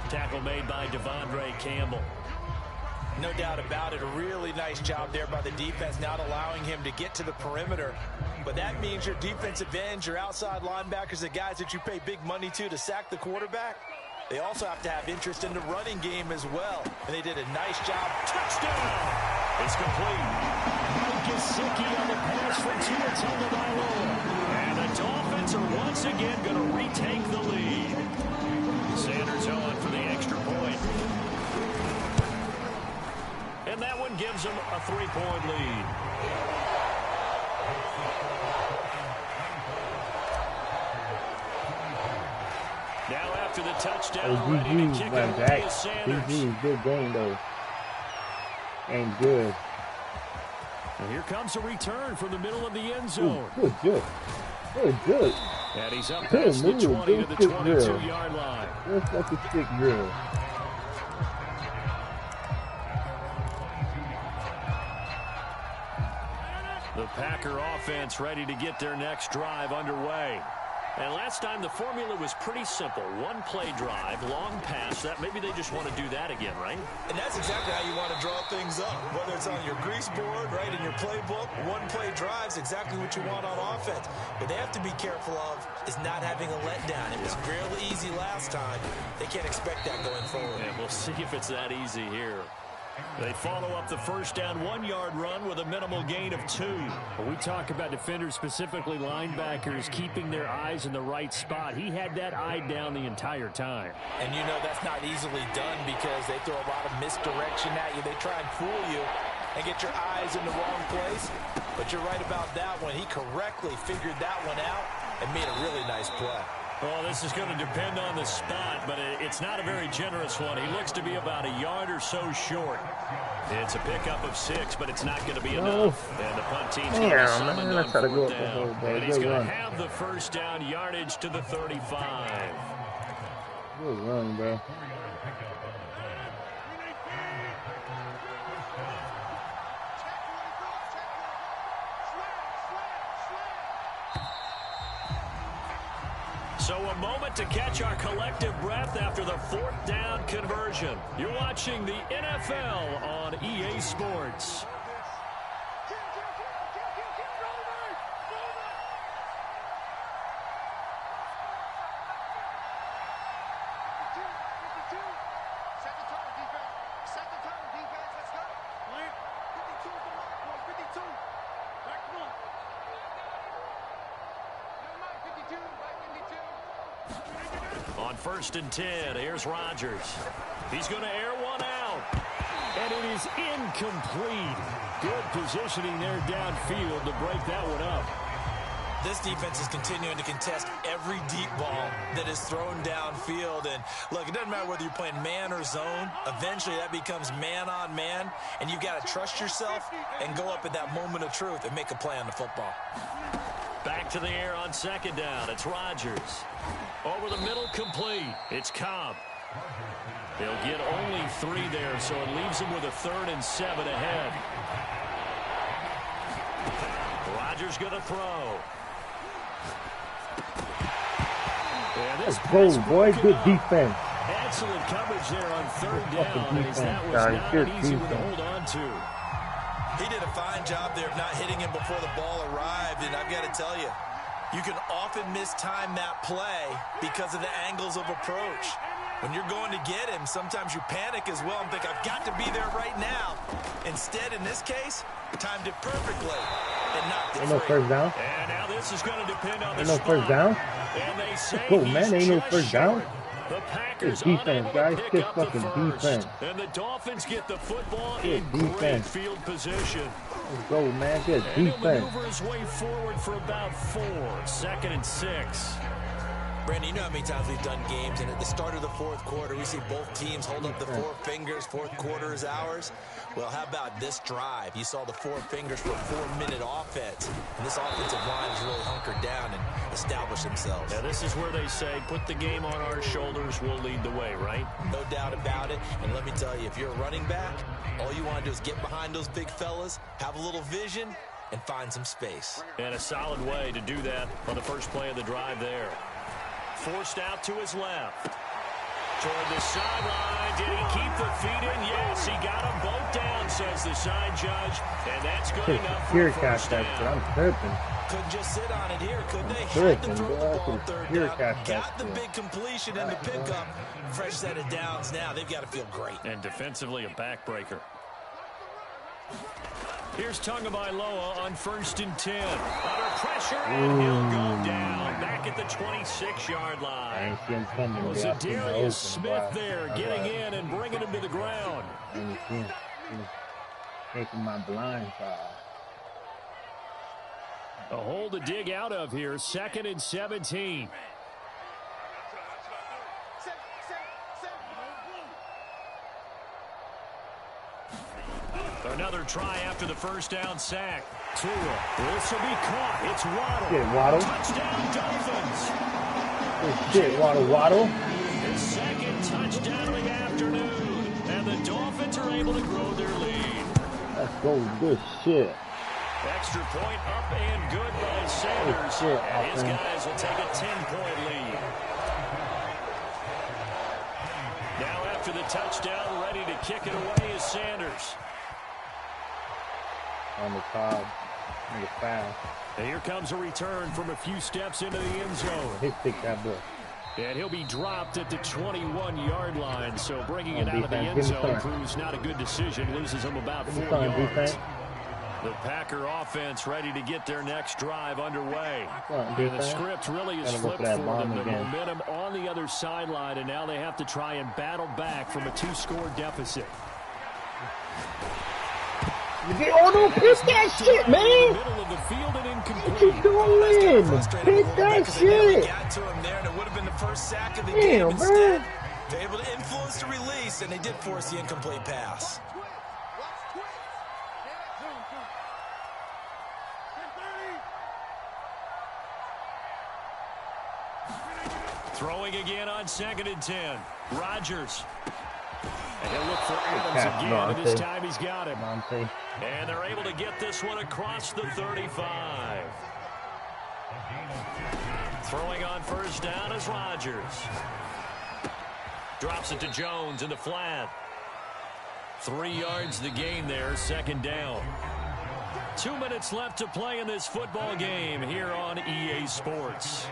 Tackle made by Devondre Campbell. No doubt about it. A really nice job there by the defense, not allowing him to get to the perimeter. But that means your defensive ends, your outside linebackers, the guys that you pay big money to sack the quarterback, they also have to have interest in the running game as well. And they did a nice job. Touchdown! It's complete. Mike Gesicki on the pass for Tua Tagovailoa. And the Dolphins are once again going to retake the lead. Sanders on for the extra point. And that one gives them a 3-point lead. Now after the touchdown, ready to kick it away is Sanders. GG, good game, though. Ain't good. And here comes a return from the middle of the end zone. Ooh, good. Good. And he's up past the 20 to the 22-yard line. That's like a stick drill. The Packer offense ready to get their next drive underway. And last time the formula was pretty simple. One play drive, long pass. That maybe they just want to do that again, right? And that's exactly how you want to draw things up. Whether it's on your grease board, right, in your playbook, one play drives exactly what you want on offense. But they have to be careful of is not having a letdown. It was fairly easy last time. They can't expect that going forward. And we'll see if it's that easy here. They follow up the first down 1-yard run with a minimal gain of 2. When we talk about defenders, specifically linebackers, keeping their eyes in the right spot, he had that eye down the entire time. And you know that's not easily done because they throw a lot of misdirection at you. They try and fool you and get your eyes in the wrong place. But you're right about that one. He correctly figured that one out and made a really nice play. Well, this is going to depend on the spot, but it's not a very generous one. He looks to be about a yard or so short. It's a pickup of 6, but it's not going to be enough. And the punt team's going to be summoned on 4th down. And he's going to have the first down yardage to the 35. Good run, bro. So a moment to catch our collective breath after the 4th down conversion. You're watching the NFL on EA Sports. On 1st and 10, here's Rodgers. He's going to air one out. And it is incomplete. Good positioning there downfield to break that one up. This defense is continuing to contest every deep ball that is thrown downfield. And look, it doesn't matter whether you're playing man or zone. Eventually that becomes man on man. And you've got to trust yourself and go up at that moment of truth and make a play on the football. Back to the air on second down. It's Rodgers. Over the middle, complete. It's Cobb. They'll get only 3 there, so it leaves them with a 3rd and 7 ahead. Rodgers going to throw. Let's go, boy. Good defense. Excellent coverage there on 3rd down. That was not easy to hold on to. He did a fine job there of not hitting him before the ball arrived, and I've got to tell you, you can often mistime that play because of the angles of approach. When you're going to get him, sometimes you panic as well and think, I've got to be there right now. Instead, in this case, timed it perfectly and knocked it free. Ain't no first down. And now this is going to depend on the Ain't no first down. And they say Let's go, man. Ain't no first down. The Packers good defense, guys. Good fucking defense. And the Dolphins get the football good in defense. great field position. Let's go, man. Good And he'll defense. maneuver his way forward for about 4. 2nd and 6. Brandon, you know how many times we've done games, and at the start of the 4th quarter, we see both teams hold up the 4 fingers, 4th quarter is ours. Well, how about this drive? You saw the 4 fingers for a 4-minute offense, and this offensive line has really hunkered down and established themselves. Now, this is where they say, put the game on our shoulders, we'll lead the way, right? No doubt about it, and let me tell you, if you're a running back, all you want to do is get behind those big fellas, have a little vision, and find some space. And a solid way to do that on the first play of the drive there. Forced out to his left. Toward the sideline. Did he keep the feet in? Yes, he got them both down, says the side judge. And that's good enough for a first down. I'm tripping. Couldn't just sit on it here, could they? Tripping, Had to throw the bro. ball 3rd down. Got Got the big completion in the pickup. Fresh set of downs now. They've got to feel great. And defensively, a backbreaker. Here's Tagovailoa on 1st and 10. Under pressure, and he'll go down. Back at the 26-yard line. Was it Darius Smith there getting in and bringing him to the ground? Taking my blind side. A hole to dig out of here. 2nd and 17. Another try after the first down sack. Tua. This will be caught. It's Waddle. Good, Waddle. Touchdown, Dolphins. Good shit, Waddle. His 2nd touchdown of the afternoon. And the Dolphins are able to grow their lead. Let's go. Good shit. Extra point up and good by Sanders. Good shit, and his guys will take a 10-point lead. Now after the touchdown, ready to kick it away is Sanders. On the top. On the foul. And here comes a return from a few steps into the end zone. He picked that book. And he'll be dropped at the 21-yard line. So bringing it out of the end zone proves not a good decision. Loses him about 4 yards. The Packer offense ready to get their next drive underway. And the script really is flipped for them. The momentum on the other sideline, and now they have to try and battle back from a 2-score deficit. Oh, don't pick that shit, man! What you doing? Pick that shit! Got to him there, and it would have been the first sack of the Damn, game. Instead, man. they're able to influence the release, and they did force the incomplete pass. Throwing again on 2nd and 10. Rodgers. And he'll look for Adams again, and this time he's got him. And they're able to get this one across the 35. Throwing on 1st down is Rodgers. Drops it to Jones in the flat. 3 yards the gain there, 2nd down. 2 minutes left to play in this football game here on EA Sports.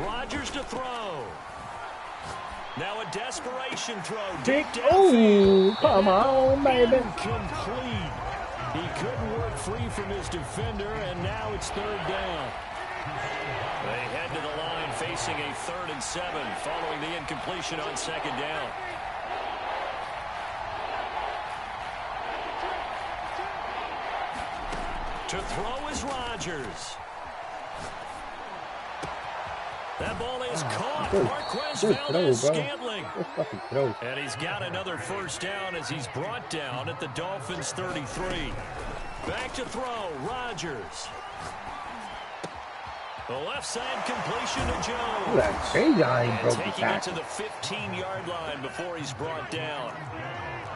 Rodgers to throw. Now a desperation throw. Oh, come on, baby. Complete. He couldn't work free from his defender, and now it's 3rd down. They head to the line facing a 3rd and 7 following the incompletion on 2nd down. To throw is Rodgers. That ball is caught. Good. Marquez Good Valdez throw, bro. Scantling. Good fucking throw. And he's got another first down as he's brought down at the Dolphins' 33. Back to throw, Rodgers. The left side completion to Jones. Ooh, that crazy line broke the Taking it to tackle. the 15-yard line before he's brought down.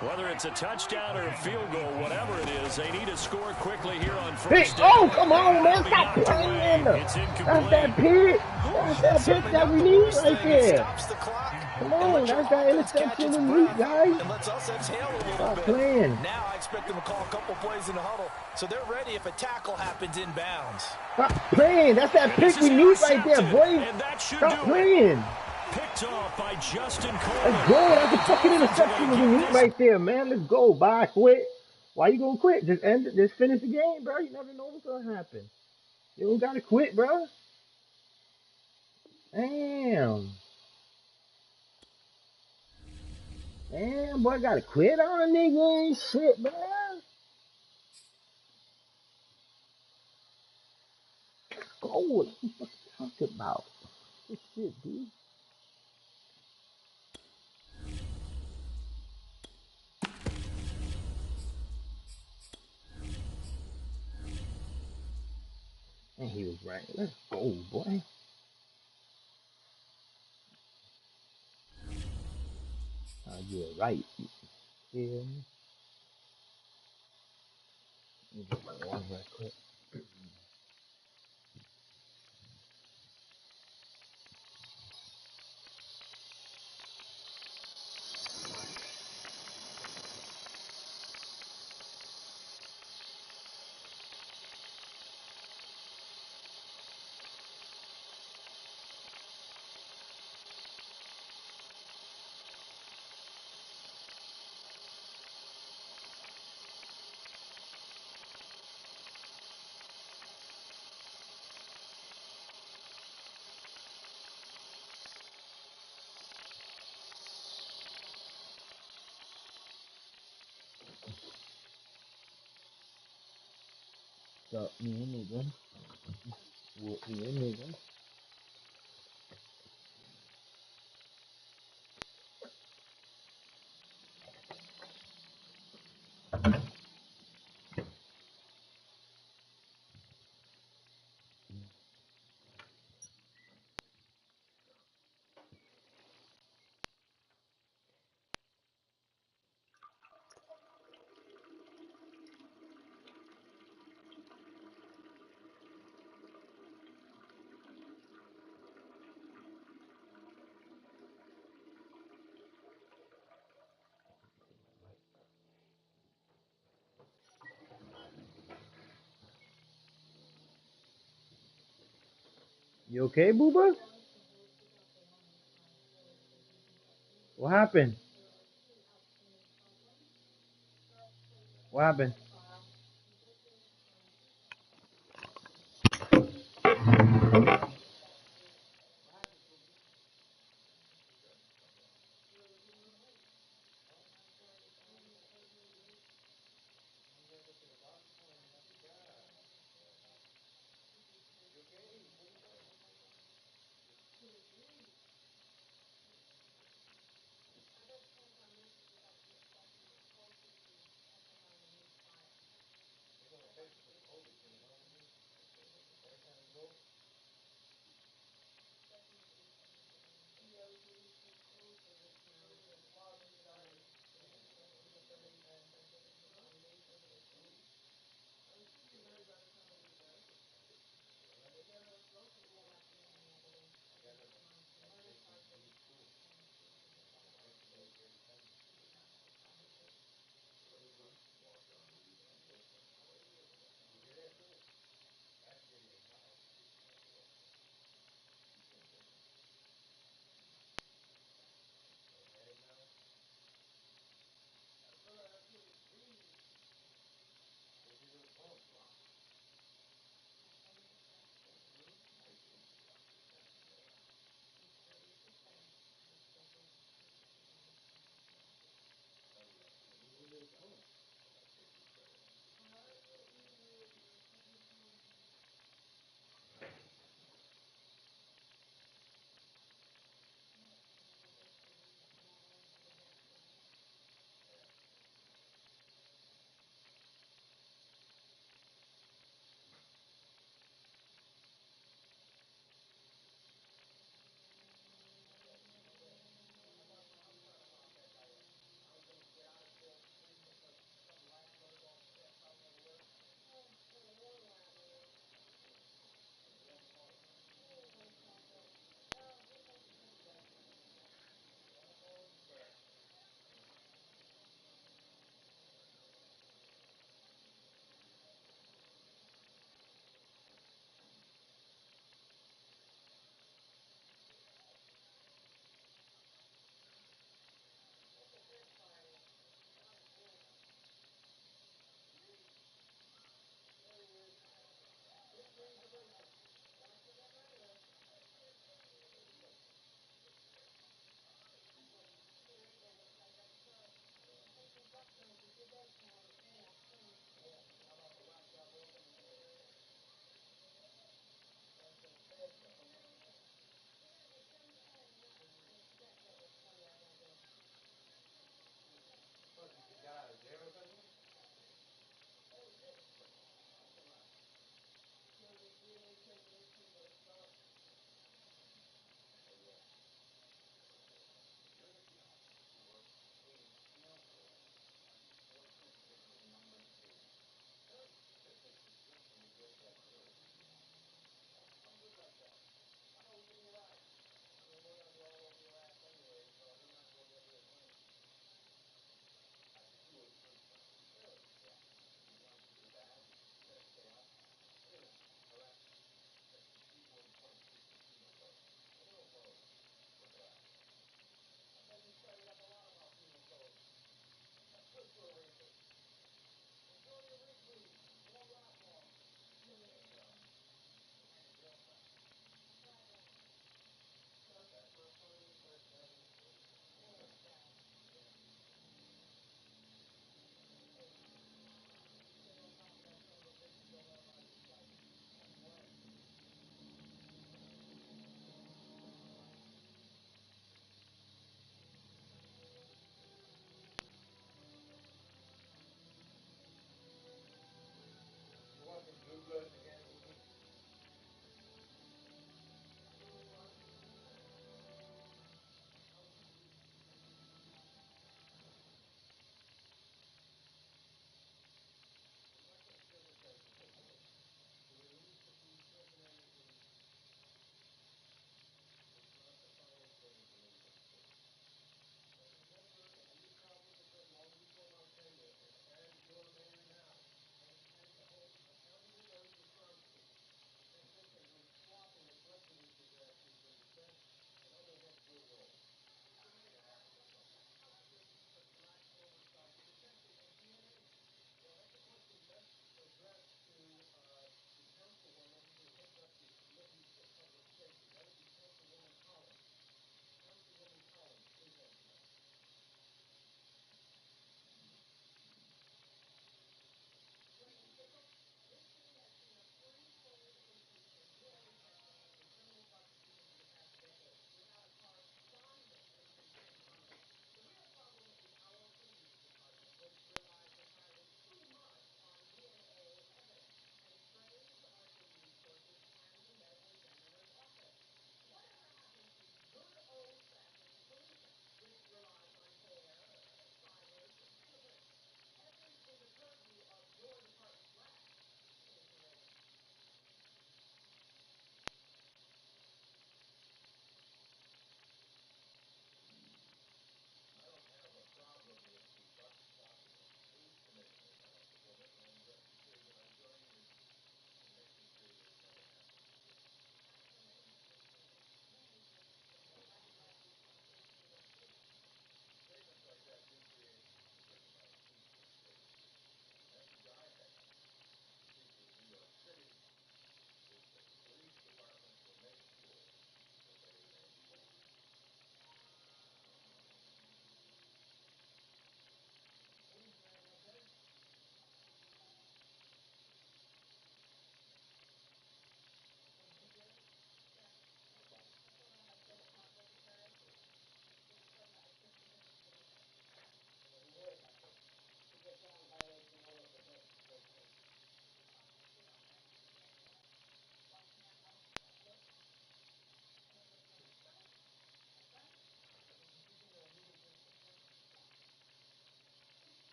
Whether it's a touchdown or a field goal, whatever it is, they need to score quickly here on first down. Oh, come on, man. Stop playing. That's that pick. That's that pick that we need right there. Come on, that's that interception we need, guys. And lets us exhale a little Stop bit. playing. Now I expect them to call a couple plays in the huddle, so they're ready if a tackle happens inbounds. Stop playing. That's that pick we need right there, boy. Stop playing. Picked off by Justin Coleman. Let's go. That's a fucking interception we need right there, man. Let's go. Bye. Quit. Why you gonna quit? Just end it. Just finish the game, bro. You never know what's gonna happen. You don't gotta quit, bro. Damn. Damn, boy, gotta quit on a nigga and shit, man. Go. What the fuck you talking about? This shit, dude. And he was right. Let's go, boy. I'll get it right. Yeah. Let me get my one right quick. Stop me a nigga. Whoop me a nigga. You okay, Booba? What happened? What happened?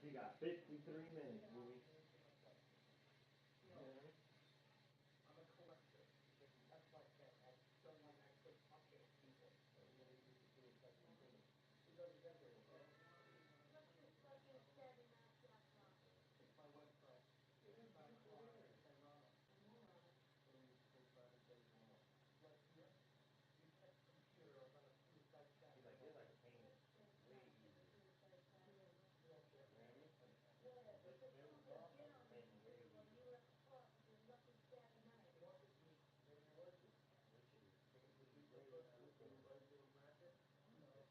She got 53 minutes, movie. He's like, this like a payment. Way easier.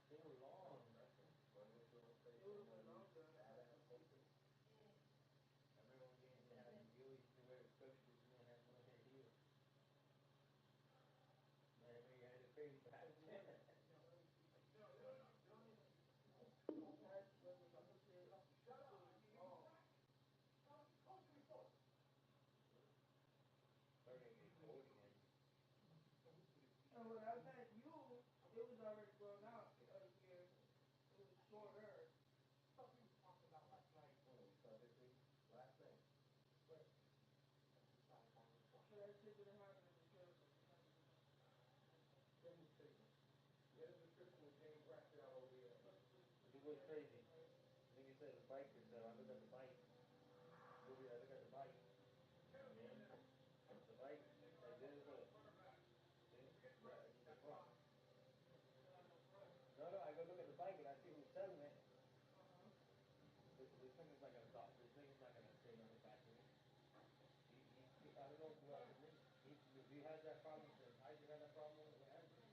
Still long. I remember when you always used to wear the scriptures and then have no hair heels. Man, we had a crazy back then. Starting to get cold again. And when I met you, it was already grown out the other year. It was shorter. Oh, so this week, last night. So that shit didn't happen in the church. It was crazy. Nigga said the bike is I look at the bike. Movie, I look at the bike. Man, the bike, like this is what. No, I go look at the bike and I see who's selling it. This thing is not gonna stop. This thing is not gonna stay on the back of it. I don't know if you had that problem. I just had that problem with Anthony.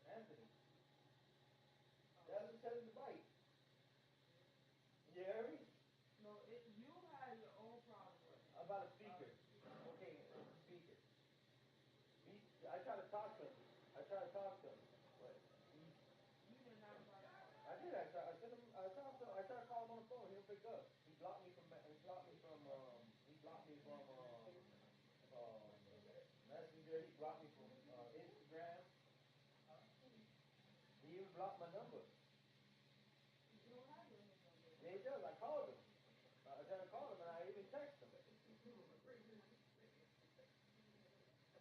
Anthony. That's who's selling the bike. You hear me? No, you had your own problem with it. About a speaker. Okay, speaker. I try to talk to him. But You did not try to talk. I did. I tried to call him on the phone. He didn't pick up. He blocked me from Messenger. He blocked me from Instagram. He even blocked my number. You don't have your number. Yeah, he does. I called him. I tried to call him and I even texted him.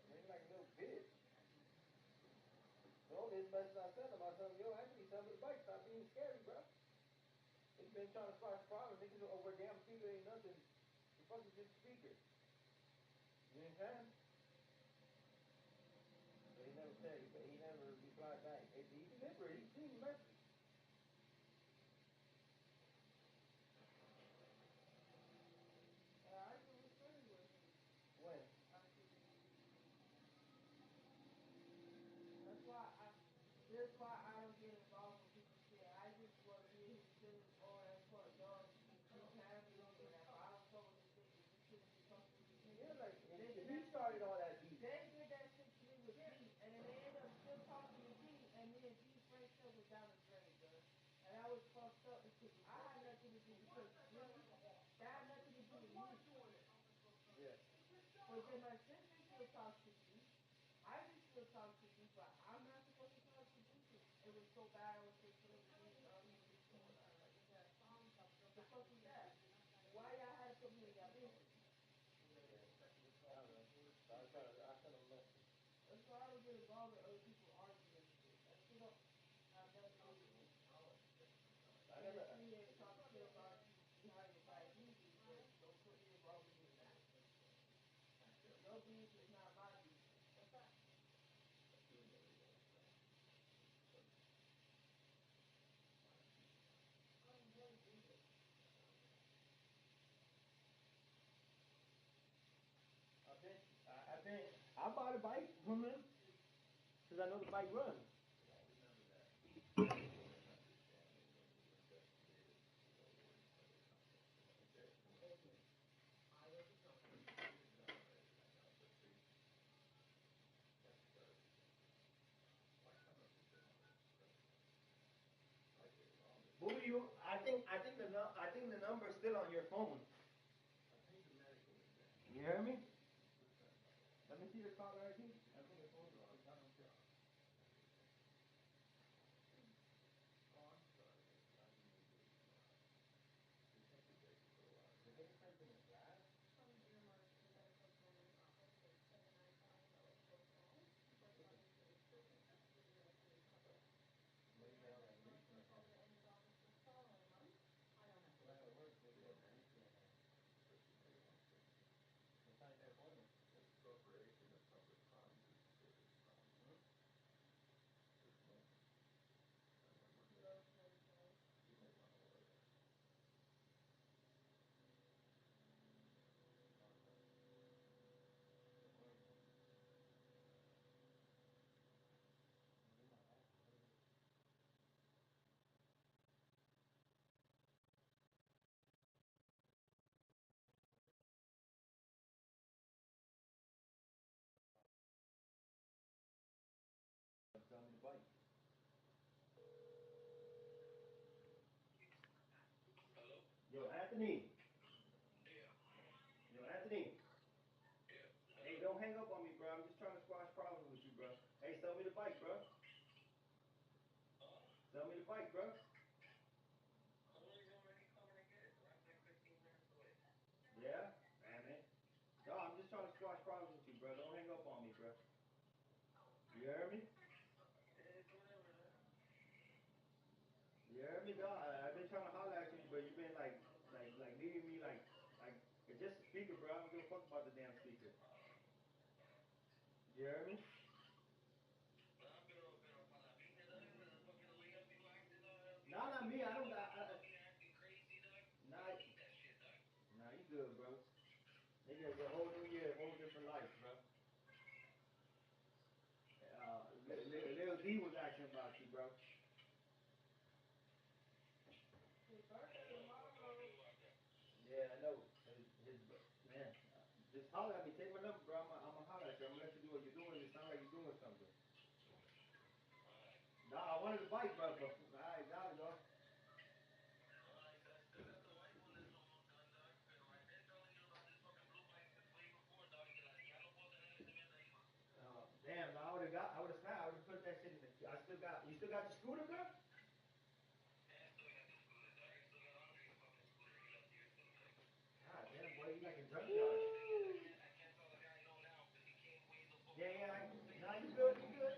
He's like a little bitch. So this message I sent him, I told him, yo, Anthony, send me the bike. Stop being scary, bro. He's been trying to start a problem. Niggas over a damn speaker ain't nothing. The fuck is this speaker? You understand? But he never said, he never replied back. He delivered, he seen the message. I can return with you. When? That's why I don't get involved with people's shit. I just want to be his feelings or as for a dog. His family don't get that. But I don't fuck with this nigga. This shouldn't be fucking with this nigga. Yeah, like, he started all that beef. They did that shit to me with G, and then they ended up still talking to G, and me and G's friendship was down the drain, bro. And I was fucked up because I had nothing to do because that had nothing to do with me. Yeah. But then my sister still talks to G. I just still talk to G, but I'm not supposed to talk to G. It was so bad. I was just feeling the fuck is that? Why y'all had to put me in y'all business? I don't know. I sent him a message. That's why I don't get involved with other people arguing and shit. That shit don't have nothing to do with me. I never see it talk shit about you behind your back easy, but don't put me involved in that. Your beef is not my beef. I bought a bike from him because I know the bike runs. Boo, I think the number is still on your phone. You hear me? Let me see the caller ID. I think the phone's on. Yo, Anthony. Yo, Anthony. Hey, don't hang up on me, bro. I'm just trying to squash problems with you, bro. Hey, sell me the bike, bro. Sell me the bike, bro. Yeah? Damn it. No, I'm just trying to squash problems with you, bro. Don't hang up on me, bro. You hear me? You hear me, dog? I've been trying to holler at you, but you've been like leaving me like it's just a speaker, bro. I don't give a fuck about the damn speaker. You hear me? Nah, not me. I don't got. Nah, nah, you good, bro. Nigga, it's a whole new year, whole different life, bro. Lil D was asking about you, bro. His birthday tomorrow. Yeah, I know. Man, just holler at me. Take my number, bro. I'm gonna holler at you. I'm gonna let you do what you're doing. It sounds like you're doing something. Nah, I wanted the bike, bro, but I got it, dog. Damn, I would have snapped. I would have put that shit in the. You still got your scooter, bro? God damn, boy, you like a junkyard. Yeah, nah, you good, you good.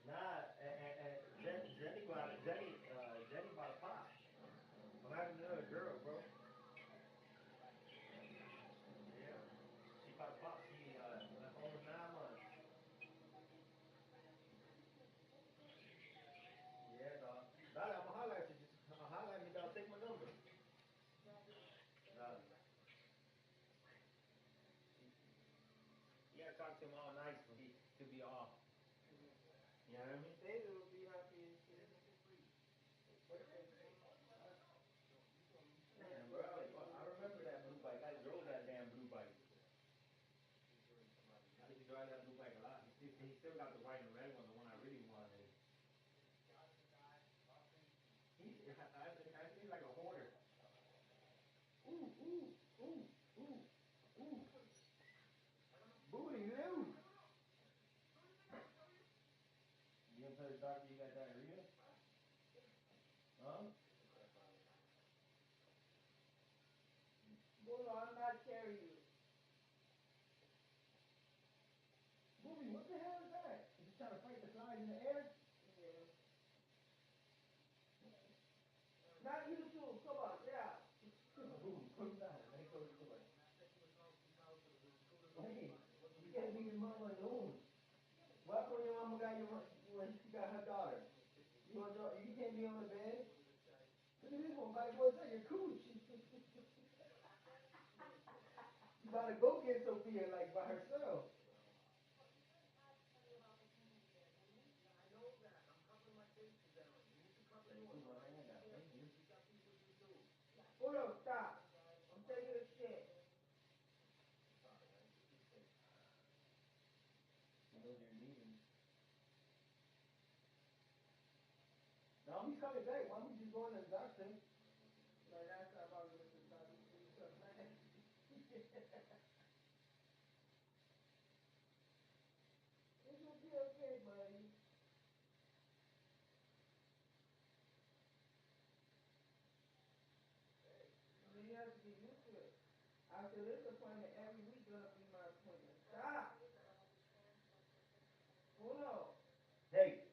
Nah, Jenny bought a pop. I'm having another girl, bro. Yeah, she bought a pop. She almost 9 months. Yeah, dog. Dog, I'ma holler at you. Just holler at me, dog. Take my number. Dog. You gotta talk to him all nice for he to be off. You know what I mean? David will be happy and shit. Man, bro, I remember that blue bike. I drove that damn blue bike. I used to drive that blue bike a lot. He still got the white and red one, the one I really wanted. I think he's like a hoarder. Ooh, ooh, ooh, ooh, ooh. Booty loose. You gonna tell the doctor you got diarrhea? Huh? Hold on, I'm not carrying you. Booty, what the hell is that? You just trying to fight the flies in the air? Yeah. Not you too. Come on, get out. Booty, put him down. Let me go to the door. Hey, you can't leave your mama alone. What happened when your mama got when she got her daughter? You can't be on the bed. Look at this one, Mike. What's that? Your cooch. You gotta go get Sophia like by herself. Hold on, stop. I'm taking a shit. He knows you're leaving. No, he's coming back. Why don't we just go in the doctor? Like last time I was with the doctor, you took man. It's gonna be okay, buddy. You have to get used to it. After this appointment, every week gonna be my appointment. Stop. Hold on. Hey,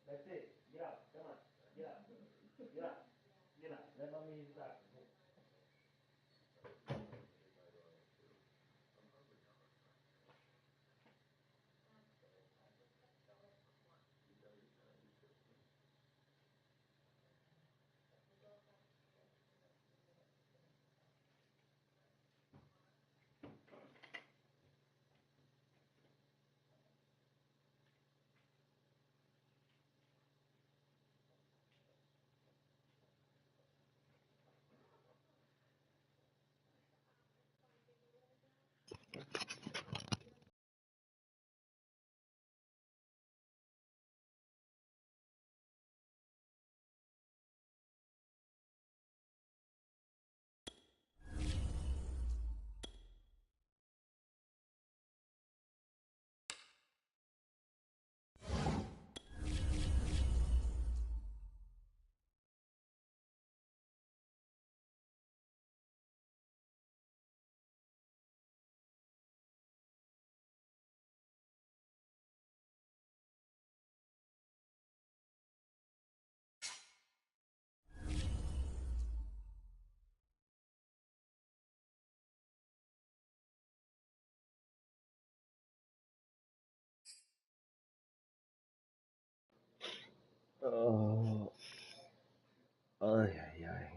that's it. Get out. Come on. Get out. Get out. Get out. Let mommy use the doctor. Oh, ay, ay, ay.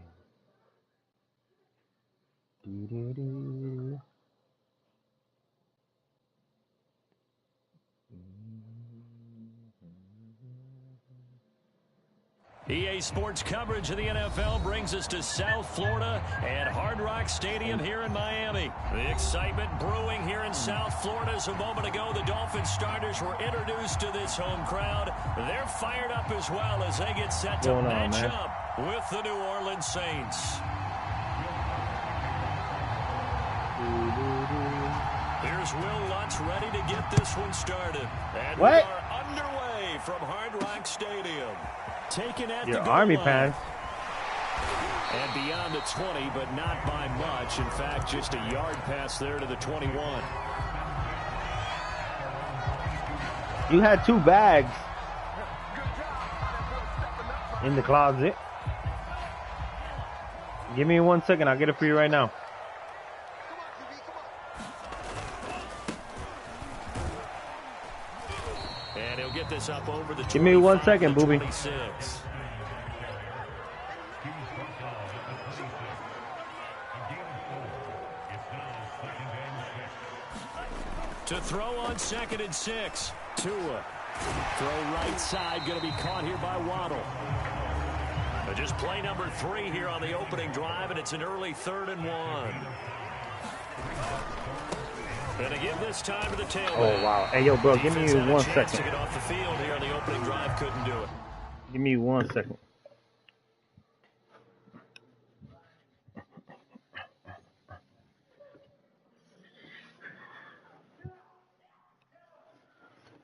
Doo-doo-doo. EA Sports coverage of the NFL brings us to South Florida and Hard Rock Stadium here in Miami. The excitement brewing here in South Florida as a moment ago the Dolphins starters were introduced to this home crowd. They're fired up as well as they get set to match up with the New Orleans Saints. Here's Will Lutz ready to get this one started. And we are underway from Hard Rock Stadium. Taken at your the Army line. pass. And beyond the 20, but not by much. In fact, just a yard pass there to the 21. You had 2 bags in the closet. Give me 1 second. I'll get it for you right now. And he'll get this up over the 25. Give me 1 second, booby. 26. To throw on 2nd and 6. Tua. Throw right side. Going to be caught here by Waddle. Just play number 3 here on the opening drive, and it's an early 3rd and 1. And to give this time to the tailback. Oh, wow. Hey, yo, bro, give me 1 second. To get off the field here on the opening drive, couldn't do it. Give me 1 second.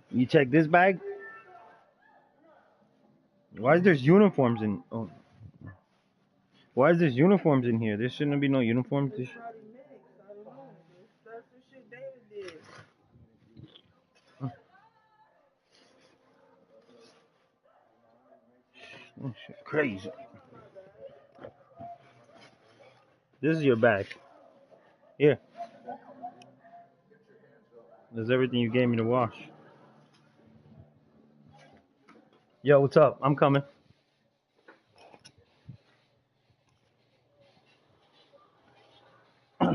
You check this bag? Why is there uniforms in? Oh. Why is there uniforms in here? There shouldn't be no uniforms. That's the shit David did. Oh, shit, crazy. This is your bag. Here. There's everything you gave me to wash. Yo, what's up? I'm coming. I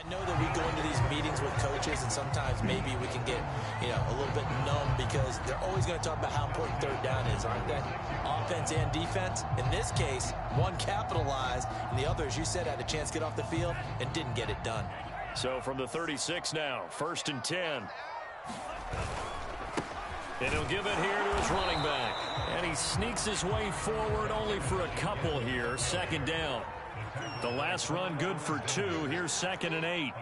know that we go into these meetings with coaches, and sometimes maybe we can get, a little bit numb because they're always going to talk about how important 3rd down is, aren't they? Offense and defense. In this case, one capitalized, and the other, as you said, had a chance to get off the field and didn't get it done. So from the 36 now, 1st and 10. And he'll give it here to his running back. And he sneaks his way forward only for a couple here. 2nd down. The last run good for 2. Here's 2nd and 8.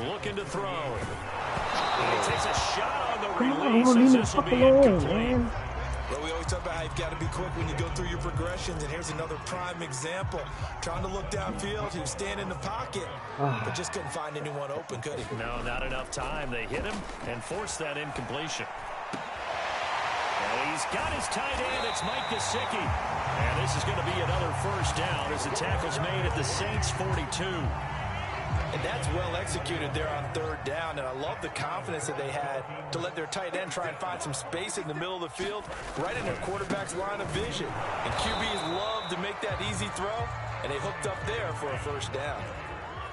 Looking to throw. And he takes a shot on the release as this will be incomplete. Well, we always talk about how you've got to be quick when you go through your progressions, and here's another prime example. Trying to look downfield, he was standing in the pocket, but just couldn't find anyone open, could he? No, not enough time. They hit him and forced that incompletion. And he's got his tight end. It's Mike Gesicki. And this is going to be another 1st down as the tackle's made at the Saints' 42. And that's well executed there on 3rd down, and I love the confidence that they had to let their tight end try and find some space in the middle of the field, right in their quarterback's line of vision. And QBs love to make that easy throw, and they hooked up there for a 1st down.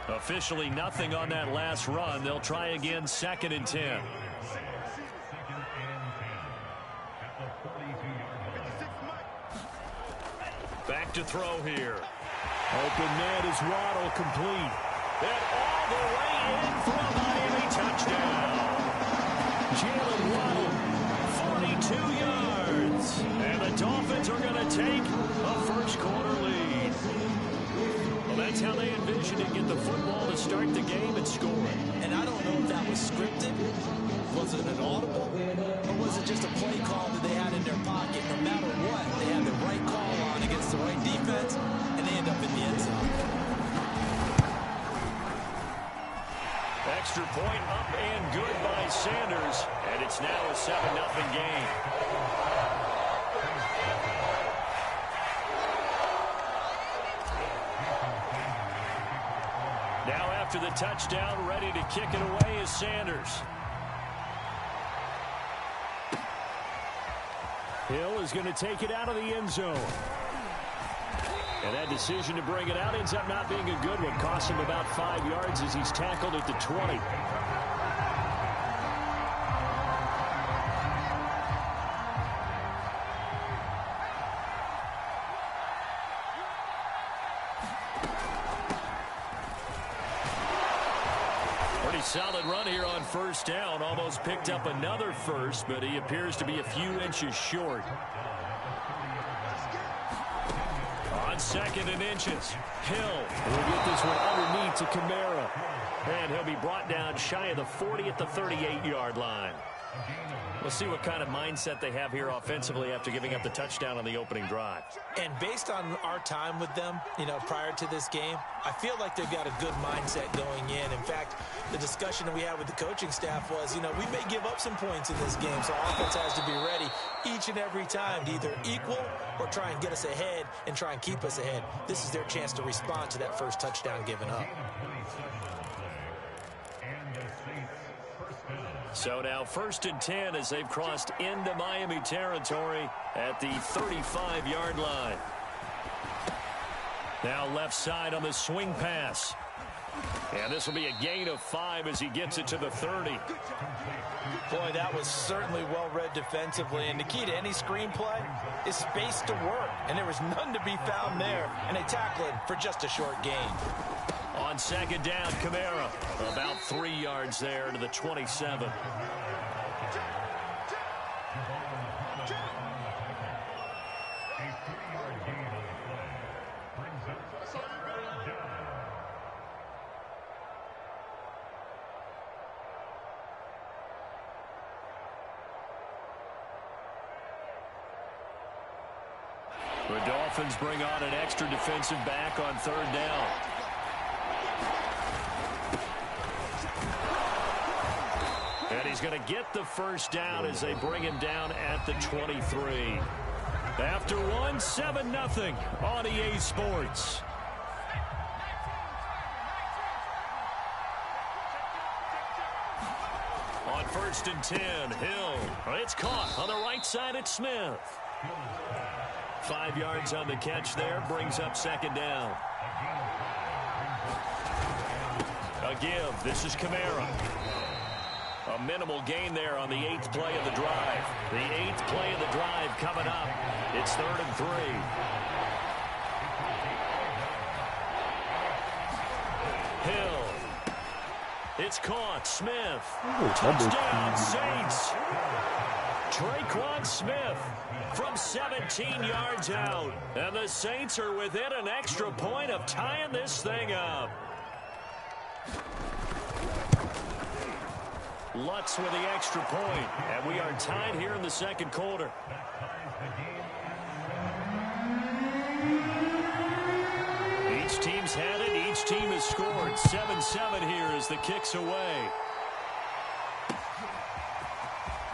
Officially nothing on that last run. They'll try again 2nd and 10. Back to throw here. Open man is Waddle, complete. And all the way in for a Miami touchdown. Jalen Waddle, 42 yards. And the Dolphins are going to take a 1st quarter lead. Well, that's how they envisioned it. Get the football to start the game and score. And I don't know if that was scripted. Was it an audible? Or was it just a play call that they had in their pocket? No matter what, they had the right call on against the right defense, and they end up in the end zone. Extra point up and good by Sanders. And it's now a 7-0 game. Now after the touchdown, ready to kick it away is Sanders. Hill is going to take it out of the end zone. And that decision to bring it out ends up not being a good one. Costs him about 5 yards as he's tackled at the 20. Pretty solid run here on first down. Almost picked up another first, but he appears to be a few inches short. On second and inches, Hill will get this one underneath to Kamara. And he'll be brought down shy of the 40 at the 38-yard line. We'll see what kind of mindset they have here offensively after giving up the touchdown on the opening drive. And based on our time with them, prior to this game, I feel like they've got a good mindset going in. In fact, the discussion that we had with the coaching staff was, we may give up some points in this game, so our offense has to be ready each and every time to either equal or try and get us ahead and try and keep us ahead. This is their chance to respond to that first touchdown given up. So now 1st and 10 as they've crossed into Miami territory at the 35-yard line. Now left side on the swing pass. And this will be a gain of 5 as he gets it to the 30. Boy, that was certainly well-read defensively. And the key to any screenplay is space to work. And there was none to be found there. And they tackle it for just a short gain. On second down, Kamara about 3 yards there to the 27. The Dolphins bring on an extra defensive back on 3rd down. And he's going to get the first down as they bring him down at the 23. After 7-0 on EA Sports. On 1st and 10, Hill. It's caught on the right side at Smith. 5 yards on the catch there, brings up 2nd down. A give. This is Kamara. A minimal gain there on the 8th play of the drive. The 8th play of the drive coming up. It's 3rd and 3. Hill. It's caught. Smith. Touchdown, Saints. Traquan Smith from 17 yards out. And the Saints are within an extra point of tying this thing up. Lutz with the extra point, and we are tied here in the 2nd quarter. Each team's had it. Each team has scored. 7-7 here as the kick's away.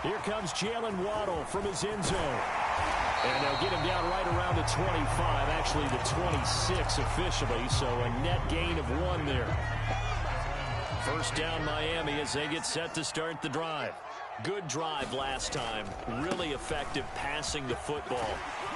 Here comes Jalen Waddle from his end zone. And they'll get him down right around the 25, actually the 26 officially, so a net gain of 1 there. First down Miami as they get set to start the drive. Good drive last time. Really effective passing the football.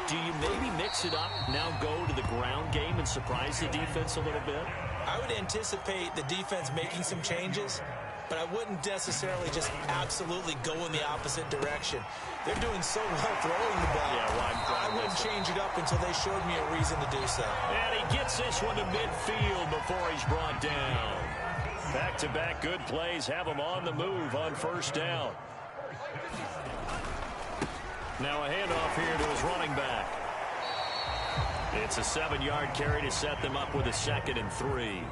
Do you maybe mix it up, now go to the ground game and surprise the defense a little bit? I would anticipate the defense making some changes, but I wouldn't necessarily just absolutely go in the opposite direction. They're doing so well throwing the ball. Yeah, I wouldn't change it up until they showed me a reason to do so. And he gets this one to midfield before he's brought down. Back-to-back good plays have him on the move on 1st down. Now a handoff here to his running back. It's a 7-yard carry to set them up with a 2nd and 3.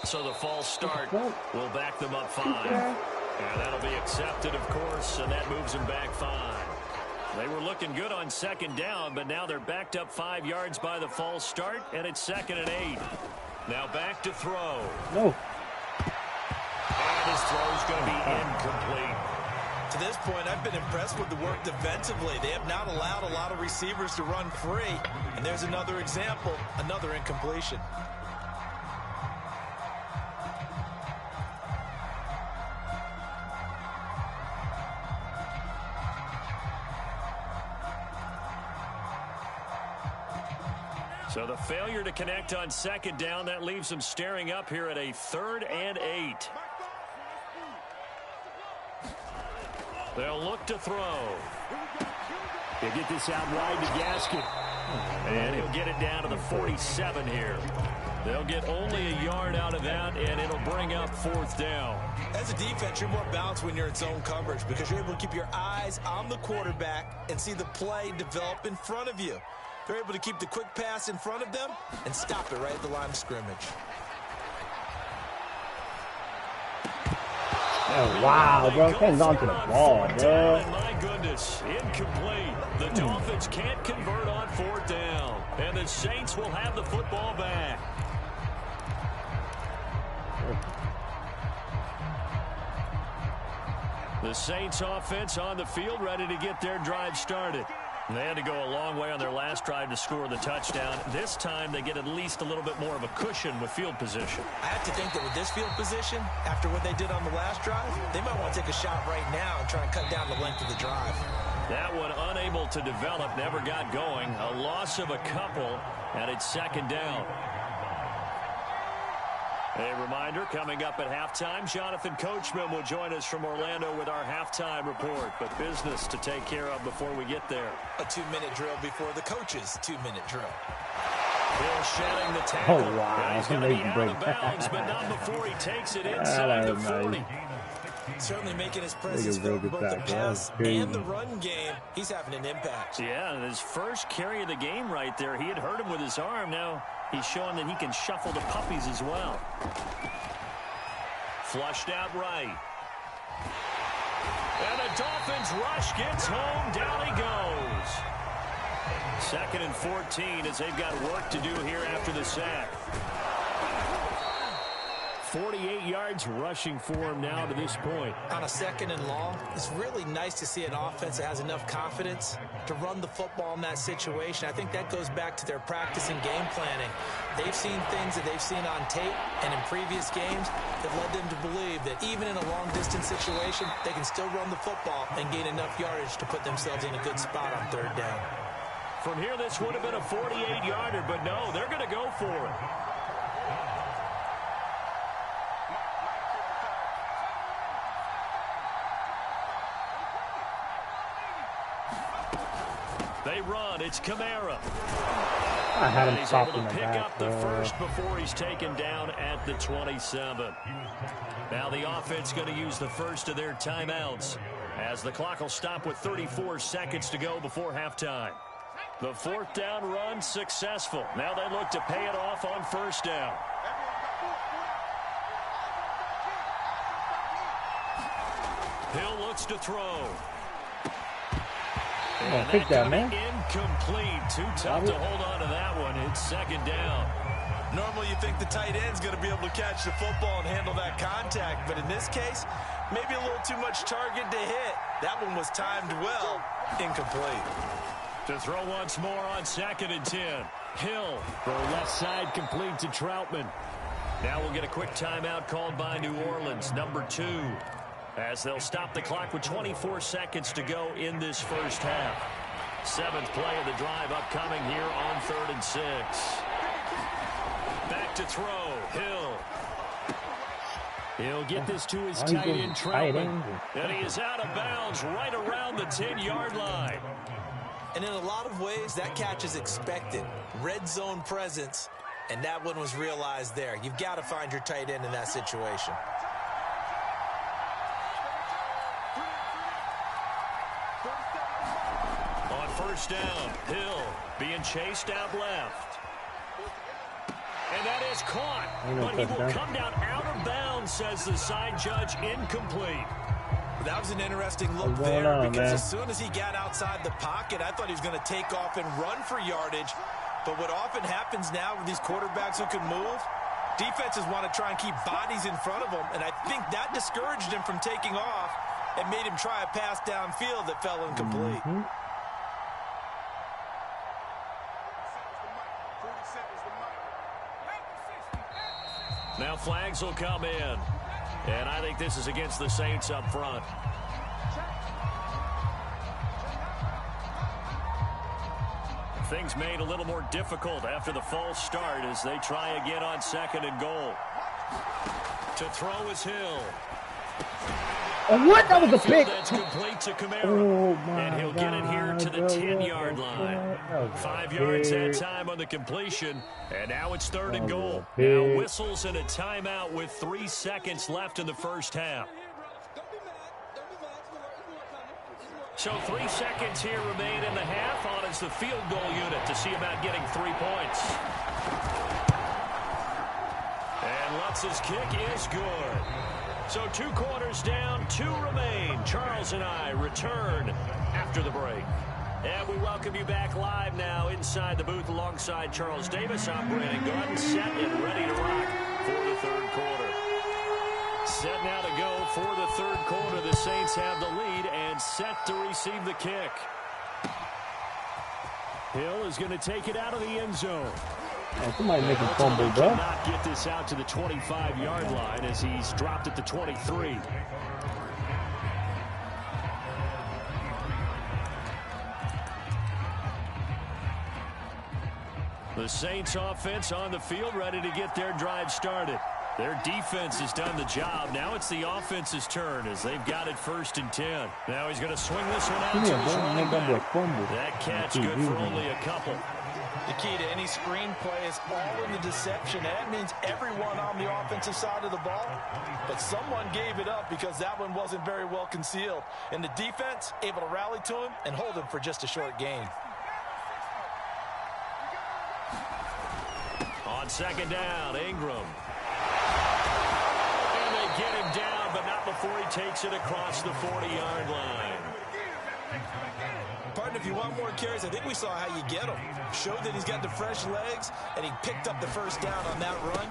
So the false start will back them up 5. And that'll be accepted, of course, and that moves them back 5. They were looking good on 2nd down, but now they're backed up 5 yards by the false start, and it's 2nd and 8. Now back to throw. No. And his throw's going to be incomplete. To this point, I've been impressed with the work defensively. They have not allowed a lot of receivers to run free. And there's another example, another incompletion. So the failure to connect on second down, that leaves them staring up here at a 3rd and 8. They'll look to throw. He'll get this out wide to Gaskin. And he'll get it down to the 47 here. They'll get only a yard out of that, and it'll bring up 4th down. As a defense, you're more balanced when you're in zone coverage because you're able to keep your eyes on the quarterback and see the play develop in front of you. They're able to keep the quick pass in front of them and stop it right at the line of scrimmage. Oh, wow, bro. Hangs on to the ball, bro. My goodness, incomplete. The Dolphins can't convert on 4th down. And the Saints will have the football back. The Saints offense on the field, ready to get their drive started. They had to go a long way on their last drive to score the touchdown. This time, they get at least a little bit more of a cushion with field position. I have to think that with this field position, after what they did on the last drive, they might want to take a shot right now and try and cut down the length of the drive. That one unable to develop, never got going. A loss of a couple, and it's 2nd down. A reminder, coming up at halftime, Jonathan Coachman will join us from Orlando with our halftime report. But business to take care of before we get there. A 2-minute drill before the coach's 2-minute drill. Hill shedding the tackle. Oh, wow. He's going to be out of bounds, but not before he takes it inside the 40. Certainly making his presence felt both the pass and the run game. He's having an impact. Yeah, his first carry of the game right there. He had hurt him with his arm. Now he's showing that he can shuffle the puppies as well. Flushed out right. And the Dolphins rush gets home. Down he goes. 2nd and 14 as they've got work to do here after the sack. 48 yards rushing for him now to this point. On a 2nd and long, it's really nice to see an offense that has enough confidence to run the football in that situation. I think that goes back to their practice and game planning. They've seen things that they've seen on tape and in previous games that led them to believe that even in a long-distance situation, they can still run the football and gain enough yardage to put themselves in a good spot on 3rd down. From here, this would have been a 48-yarder, but no, they're going to go for it. They run. It's Kamara. I had him He's able stopped in to the pick back, up the first before he's taken down at the 27. Now the offense going to use the first of their timeouts as the clock will stop with 34 seconds to go before halftime. The 4th down run successful. Now they look to pay it off on 1st down. Hill looks to throw. Oh, pick that, man. Incomplete. Too tough to hold on to that one. It's 2nd down. Normally you think the tight end's going to be able to catch the football and handle that contact, but in this case, maybe a little too much target to hit. That one was timed well. Incomplete. To throw once more on 2nd and 10. Hill. The left side complete to Troutman. Now we'll get a quick timeout called by New Orleans, number 2. As they'll stop the clock with 24 seconds to go in this first half. 7th play of the drive upcoming here on 3rd and 6. Back to throw. Hill. He'll get this to his tight end, Troutman. And he is out of bounds right around the 10-yard line. And in a lot of ways, that catch is expected. Red zone presence, and that one was realized there. You've got to find your tight end in that situation. On 1st down, Hill being chased out left. And that is caught, but he will come down out of bounds, says the side judge, incomplete. That was an interesting look there because as soon as he got outside the pocket, I thought he was going to take off and run for yardage. But what often happens now with these quarterbacks who can move, defenses want to try and keep bodies in front of them, and I think that discouraged him from taking off. and made him try a pass downfield that fell incomplete. Now flags will come in. And I think this is against the Saints up front. Things made a little more difficult after the false start as they try again on 2nd and goal. To throw is Hill. Oh, what? That was a pick. That's complete to Kamara. Oh, my and he'll get it here to the 10-yard line. 5 yards that time on the completion. And now it's 3rd and goal. Now whistles and a timeout with 3 seconds left in the first half. So 3 seconds here remain in the half. On is the field goal unit to see about getting 3 points. And Lutz's kick is good. So 2 quarters down, 2 remain. Charles and I return after the break. And we welcome you back live now inside the booth alongside Charles Davis. I'm Brandon Gordon, set and ready to rock for the 3rd quarter. Set now to go for the 3rd quarter. The Saints have the lead and set to receive the kick. Hill is going to take it out of the end zone. Oh, somebody making fumble, bro. Cannot get this out to the 25-yard line as he's dropped at the 23. The Saints offense on the field ready to get their drive started. Their defense has done the job. Now it's the offense's turn as they've got it 1st and 10. Now he's going to swing this one out to his running back. That catch good for only a couple. The key to any screenplay is all in the deception. That means everyone on the offensive side of the ball. But someone gave it up because that one wasn't very well concealed. And the defense able to rally to him and hold him for just a short gain. On 2nd down, Ingram. And they get him down, but not before he takes it across the 40-yard line. Partner, if you want more carries, I think we saw how you get him. Showed that he's got the fresh legs, and he picked up the 1st down on that run.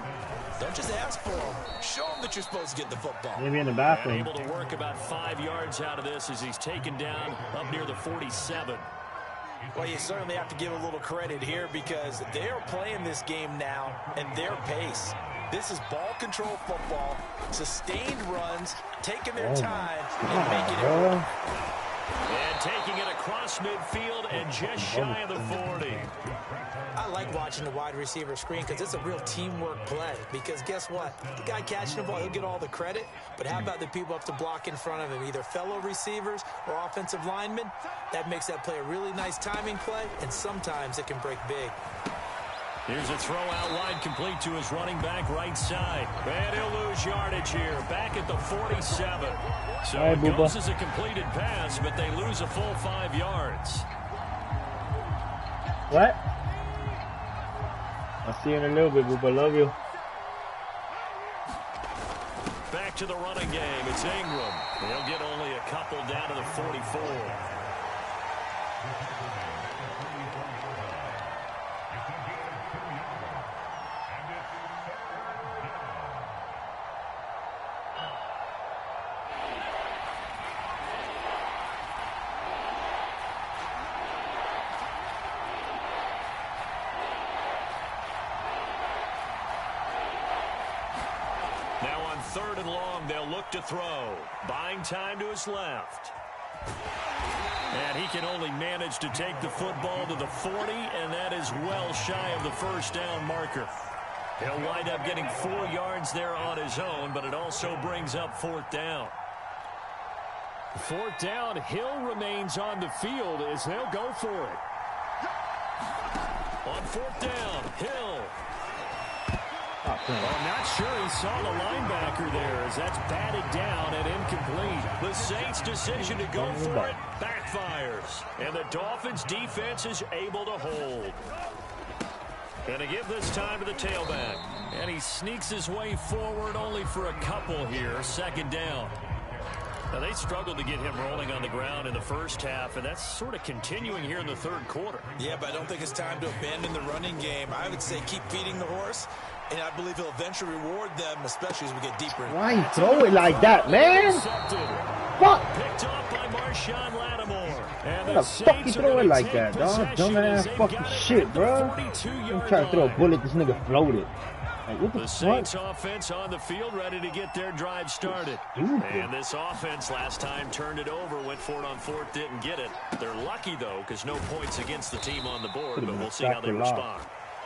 Don't just ask for him. Show him that you're supposed to get the football. Maybe in the bathroom. And able to work about 5 yards out of this as he's taken down up near the 47. Well, you certainly have to give a little credit here because they are playing this game now at their pace. This is ball control football, sustained runs, taking their time, and making it work. And taking it across midfield and just shy of the 40. I like watching the wide receiver screen because it's a real teamwork play. Because guess what? The guy catching the ball, he'll get all the credit. But how about the people up to block in front of him, either fellow receivers or offensive linemen? That makes that play a really nice timing play, and sometimes it can break big. Here's a throw out wide complete to his running back right side. And he'll lose yardage here, back at the 47. So it goes as a completed pass, but they lose a full 5 yards. What? I'll see you in a little bit, Booba. Love you. Back to the running game. It's Ingram. He'll get only a couple down to the 44. Now on 3rd and long, they'll look to throw. Buying time to his left. And he can only manage to take the football to the 40, and that is well shy of the 1st down marker. He'll wind up getting 4 yards there on his own, but it also brings up 4th down. 4th down, Hill remains on the field as they'll go for it. On 4th down, Hill. I'm not sure he saw the linebacker there as that's batted down and incomplete. The Saints' decision to go for it backfires. And the Dolphins' defense is able to hold. Going to give this time to the tailback. And he sneaks his way forward only for a couple here. 2nd down. Now, they struggled to get him rolling on the ground in the first half, and that's sort of continuing here in the 3rd quarter. Yeah, but I don't think it's time to abandon the running game. I would say keep feeding the horse, and I believe he'll eventually reward them, especially as we get deeper. Why you throw it like that, man? fuck? Picked off by Marshawn Lattimore. And How the fuck you throw it like that, dog? Dumbass fucking shit, bro. I'm trying to throw a bullet, this nigga floated. Like, what the Saints fuck? offense on the field, ready to get their drive started. And this offense last time turned it over, went for it on fourth, didn't get it. They're lucky, though, because no points against the team on the board, but we'll see how they respond.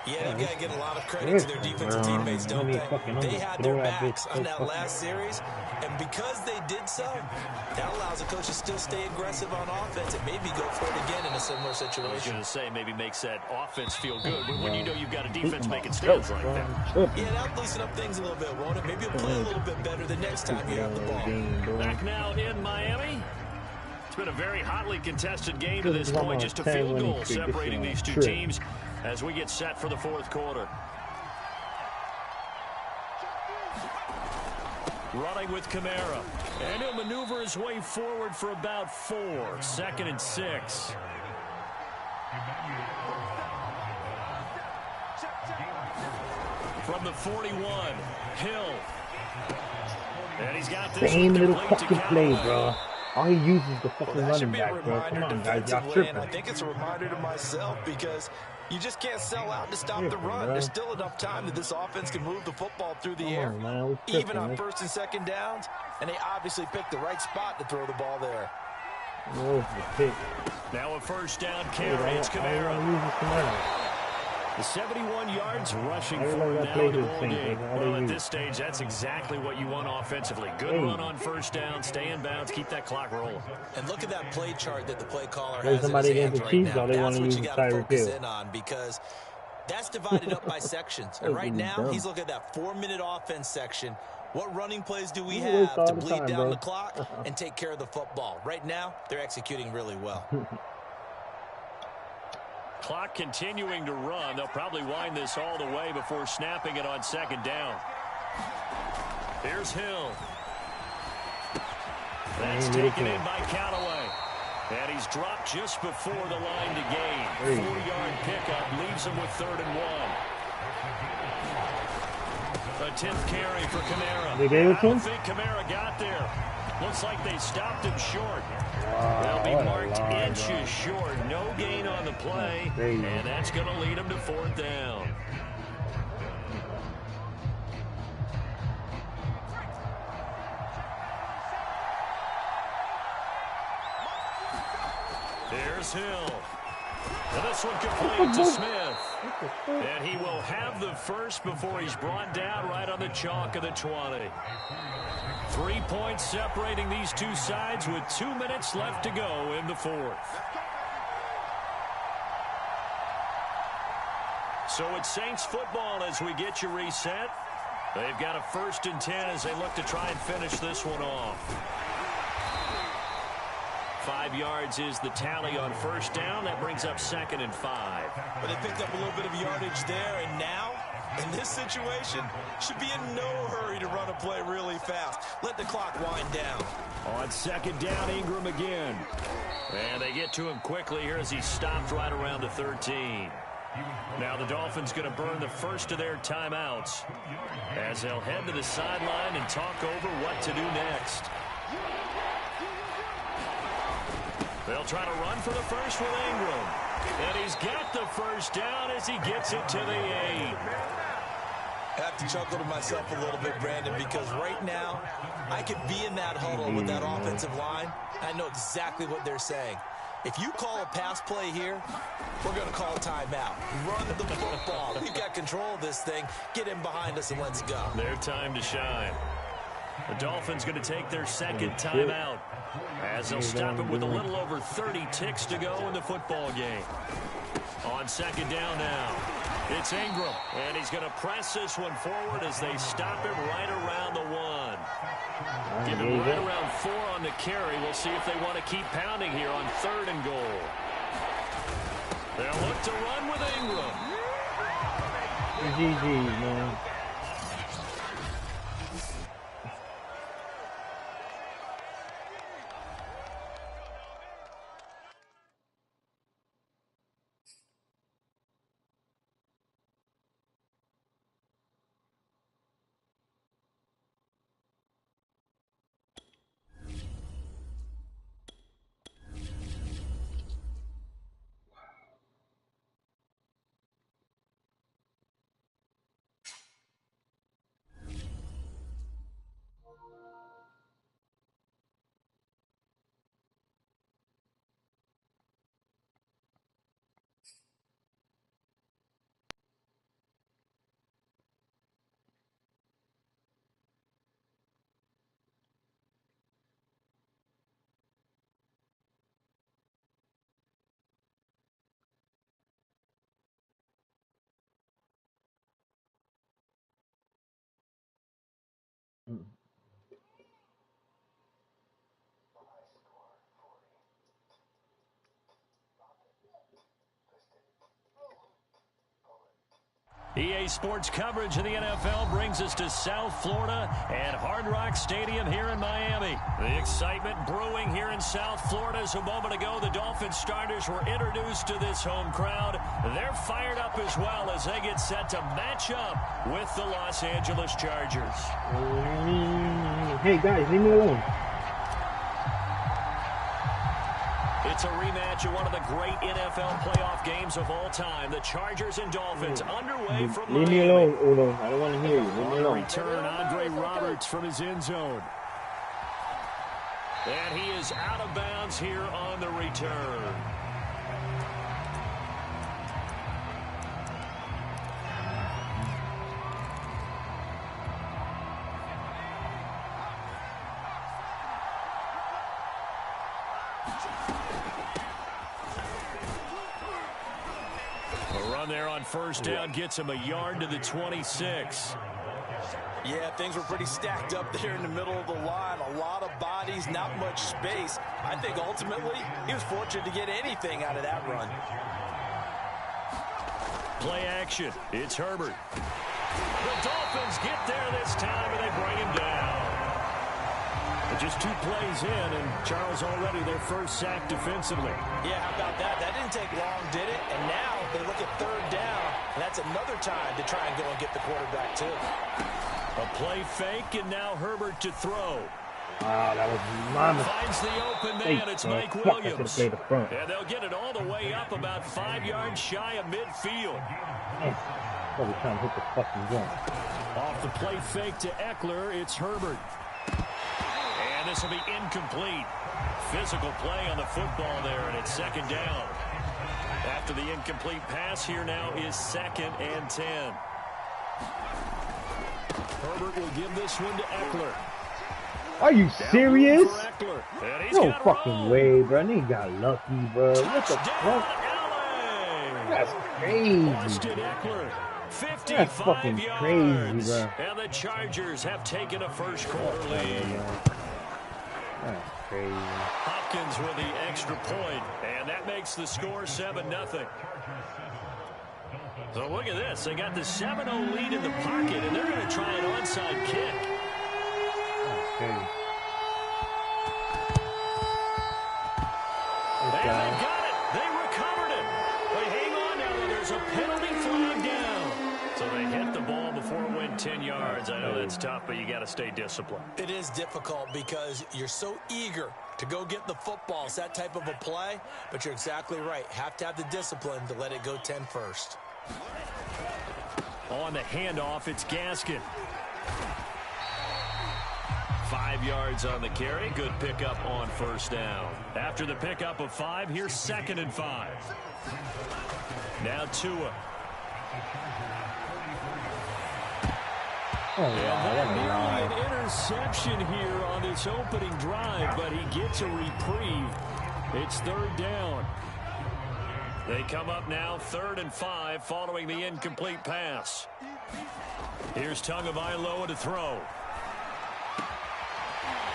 Yeah, they've got to get a lot of credit to their defensive teammates, don't they? They had their backs on that last series, and because they did so, that allows the coach to still stay aggressive on offense and maybe go for it again in a similar situation. I was going to say, maybe makes that offense feel good, but when you know you've got a defense making stands like that. Yeah, that'll loosen up things a little bit, won't it? Maybe you'll play a little bit better the next time you have the ball. Back now in Miami. It's been a very hotly contested game to this point, just a field goal separating these two teams as we get set for the fourth quarter. Running with Kamara. And he'll maneuver his way forward for about 4. 2nd and 6. From the 41, Hill. And he's got this same little fucking play, bro. All he uses is the fucking running back, bro. Come on, guys, y'all tripping. I think it's a reminder to myself because you just can't sell out to stop the run. There's still enough time that this offense can move the football through the air, even on first and second downs, and they obviously picked the right spot to throw the ball there. Now a first down carry. It's Kamara. The 71 yards rushing forward now in the ball game. Well, at this stage, that's exactly what you want offensively. Good run on first down, stay in bounds, keep that clock rolling. And look at that play chart that the play caller has in his hands right now. That's what you got to focus in on because that's divided up by sections. And right now, he's looking at that 4-minute offense section. What running plays do we have to bleed down the clock and take care of the football? Right now, they're executing really well. Clock continuing to run. They'll probably wind this all the way before snapping it on second down. Here's Hill. That's taken in by Callaway. And he's dropped just before the line to gain. 4-yard pickup leaves him with 3rd and 1. A 10th carry for Kamara. I don't think Kamara got there. Looks like they stopped him short. They'll be marked inches short. No gain on the play. And that's going to lead him to 4th down. Here's Hill. And this one complete to Smith. And he will have the first before he's brought down right on the chalk of the 20. 3 points separating these two sides with 2 minutes left to go in the fourth. So it's Saints football as we get you reset. They've got a 1st and 10 as they look to try and finish this one off. 5 yards is the tally on first down. That brings up 2nd and 5. But they picked up a little bit of yardage there, and now, in this situation, should be in no hurry to run a play really fast. Let the clock wind down. On 2nd down, Ingram again. And they get to him quickly here as he stopped right around the 13. Now the Dolphins going to burn the first of their timeouts as they'll head to the sideline and talk over what to do next. They'll try to run for the first with Ingram. And he's got the first down as he gets it to the 8. I have to chuckle to myself a little bit, Brandon, because right now I could be in that huddle with that offensive line. I know exactly what they're saying. If you call a pass play here, we're going to call a timeout. Run the football. We've got control of this thing. Get in behind us and let's go. Their time to shine. The Dolphins going to take their 2nd timeout as they'll stop it with a little over 30 ticks to go in the football game. On 2nd down now, it's Ingram, and he's going to press this one forward as they stop him right around the 1. Give him right around 4 on the carry. We'll see if they want to keep pounding here on 3rd and goal. They'll look to run with Ingram. GG, man. EA Sports coverage of the NFL brings us to South Florida at Hard Rock Stadium here in Miami. The excitement brewing here in South Florida as a moment ago the Dolphins starters were introduced to this home crowd. They're fired up as well as they get set to match up with the Los Angeles Chargers. Hey guys, leave me alone. It's a rematch of one of the great NFL playoff games of all time. The Chargers and Dolphins underway from Miami. Leave me alone, Uno. I don't want to hear you. Leave me alone. Return, Andre Roberts from his end zone. And he is out of bounds here on the return. There on first down gets him a yard to the 26. Yeah, things were pretty stacked up there in the middle of the line. A lot of bodies, not much space. I think ultimately he was fortunate to get anything out of that run. Play action. It's Herbert. The Dolphins get there this time and they bring him down. Just 2 plays in, and Charles already their first sack defensively. Yeah, how about that? That didn't take long, did it? And now they look at third down, and that's another time to try and go and get the quarterback, too. A play fake, and now Herbert to throw. Wow, that was mama. Finds the open man. It's Mike Williams. The front. And they'll get it all the way up about 5 yards shy of midfield. Probably trying to hit the fucking gun. Off the play fake to Eckler, it's Herbert. And this will be incomplete. Physical play on the football there, and it's second down. After the incomplete pass, here now is 2nd and 10. Herbert will give this one to Eckler. Are you serious? No fucking room. way, bro. They got lucky, bro. What the fuck? That's crazy. Austin Eckler. 55 That's fucking yards. crazy, bro. And the Chargers have taken a first quarter lead. That's crazy. Hopkins with the extra point, and that makes the score 7-0. So look at this. They got the 7-0 lead in the pocket, and they're going to try an onside kick. That's crazy. And they got it. They recovered it. Wait, hang on now. There's a penalty flag down. So they hit the ball before it went 10 yards. I know that's tough, but you got to stay disciplined. It is difficult because you're so eager to go get the football. It's that type of a play, but you're exactly right. Have to have the discipline to let it go 10 first. On the handoff, it's Gaskin. 5 yards on the carry. Good pickup on first down. After the pickup of 5, here's 2nd and 5. Now Tua. Oh, And that nearly wow. an interception here on this opening drive, but he gets a reprieve. It's 3rd down. They come up now 3rd and 5 following the incomplete pass. Here's Tagovailoa to throw.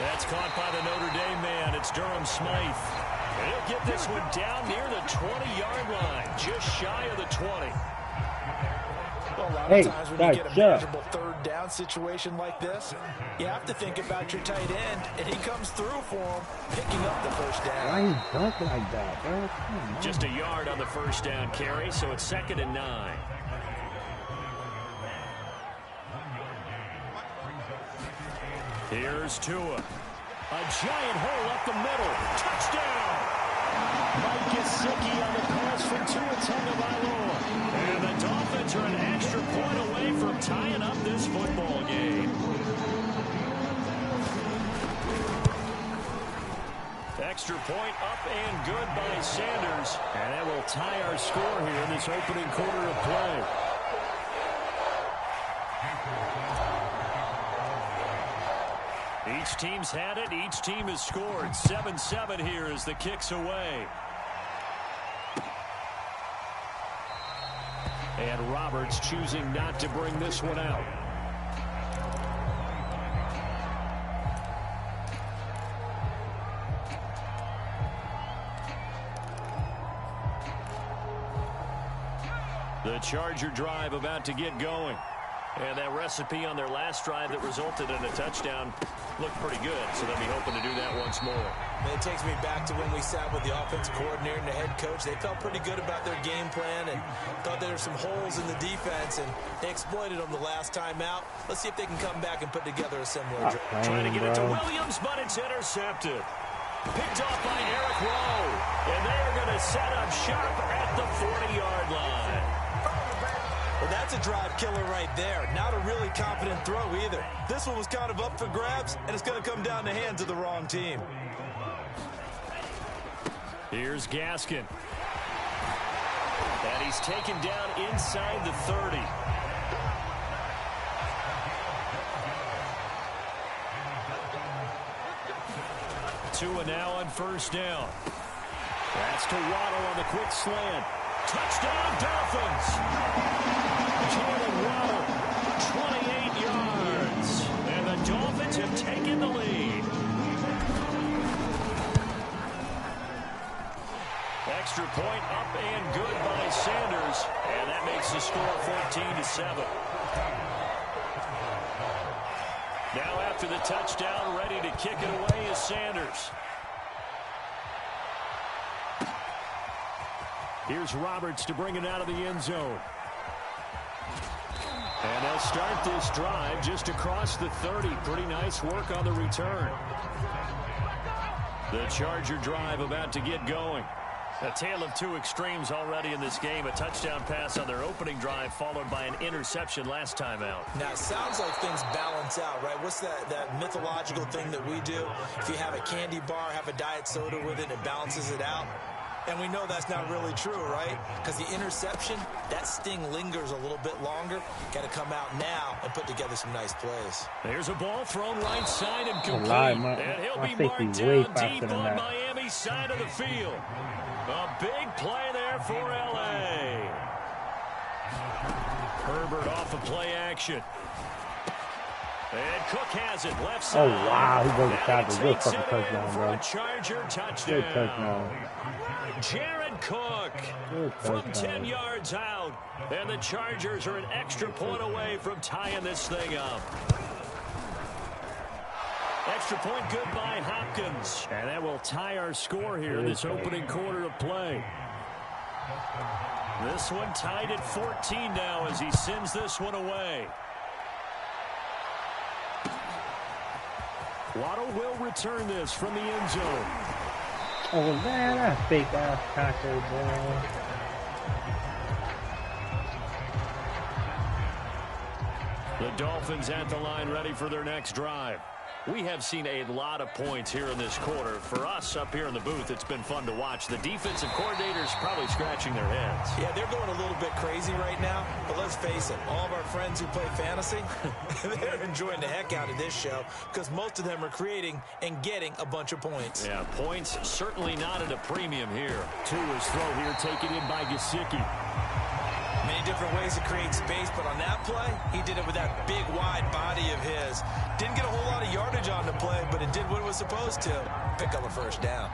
That's caught by the Notre Dame man. It's Durham Smythe. He'll get this one down near the 20-yard line, just shy of the 20. Well, a lot Hey, of times when guys, you get a shut up. manageable third down situation like this, you have to think about your tight end, and he comes through for him, picking up the first down. Why you dunk like that, bro? Come on. Just a yard on the first down carry, so it's 2nd and 9. Here's Tua. A giant hole up the middle. Touchdown! Mike Gesicki on the pass from Tua Tagovailoa. And the Dolphins are an extra point away from tying up this football game. Extra point up and good by Sanders. And that will tie our score here in this opening quarter of play. Each team's had it. Each team has scored. 7-7 here as the kick's away. And Roberts choosing not to bring this one out. The Charger drive about to get going. And that recipe on their last drive that resulted in a touchdown looked pretty good, so they'll be hoping to do that once more. And it takes me back to when we sat with the offensive coordinator and the head coach. They felt pretty good about their game plan and thought there were some holes in the defense, and they exploited them the last time out. Let's see if they can come back and put together a similar drive. Trying to get it to Williams, but it's intercepted. Picked off by Eric Rowe, and they are going to set up shop at the 40-yard line. Well, that's a drive killer right there. Not a really confident throw either. This one was kind of up for grabs, and it's going to come down the hands of the wrong team. Here's Gaskin. And he's taken down inside the 30. Tua now on first down. That's to Waddle on the quick slant. Touchdown, Dolphins! Jalen Waddle, 28 yards. And the Dolphins have taken the lead. Extra point up and good by Sanders. And that makes the score 14-7. Now after the touchdown, ready to kick it away is Sanders. Here's Roberts to bring it out of the end zone. And they'll start this drive just across the 30. Pretty nice work on the return. The Charger drive about to get going. A tale of two extremes already in this game. A touchdown pass on their opening drive followed by an interception last time out. Now, it sounds like things balance out, right? What's that mythological thing that we do? If you have a candy bar, have a diet soda with it, it balances it out. And we know that's not really true, right? Because the interception, that sting lingers a little bit longer. Got to come out now and put together some nice plays. There's a ball thrown right side and complete. And he'll be marked down deep on Miami's side of the field. A big play there for L.A. Herbert off of play action. And Cook has it left side. Oh, wow. He broke the tackle. Good fucking touchdown, bro. Charger touchdown. Good touchdown. Jared Cook from 10 yards out. And the Chargers are an extra point away from tying this thing up. Extra point good by Hopkins. And that will tie our score here in this opening quarter of play. This one tied at 14 now as he sends this one away. Waddle will return this from the end zone. Oh, man, that's fake-ass tackle, bro. The Dolphins at the line ready for their next drive. We have seen a lot of points here in this quarter. For us up here in the booth, it's been fun to watch. The defensive coordinators probably scratching their heads. Yeah, they're going a little bit crazy right now. But let's face it, all of our friends who play fantasy, they're enjoying the heck out of this show because most of them are creating and getting a bunch of points. Yeah, points certainly not at a premium here. Tua's throw here taken in by Gesicki. Many different ways to create space, but on that play, he did it with that big, wide body of his. Didn't get a whole lot of yardage on the play, but it did what it was supposed to. Pick up a first down.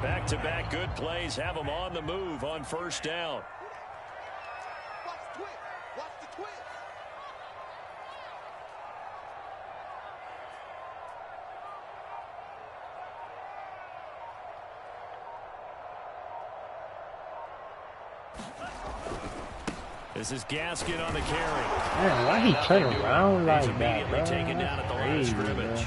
Back-to-back good plays have them on the move on first down. Watch the twist. Watch the twist. This is Gaskin on the carry. Man, why he turn around like that, bro? Taken down at the line of scrimmage.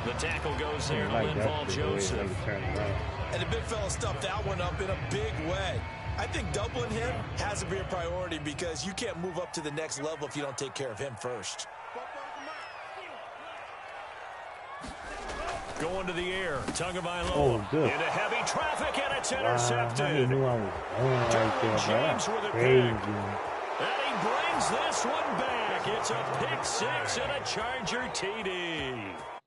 The tackle goes there to Linval Joseph. And the big fella stuffed that one up in a big way. I think doubling him has to be a priority because you can't move up to the next level if you don't take care of him first. Going to the air, Tagovailoa. Oh, good. Into heavy traffic, and it's intercepted. He knew I was right there, James bro. with a Crazy. pick. And he brings this one back. It's a pick six and a Charger TD.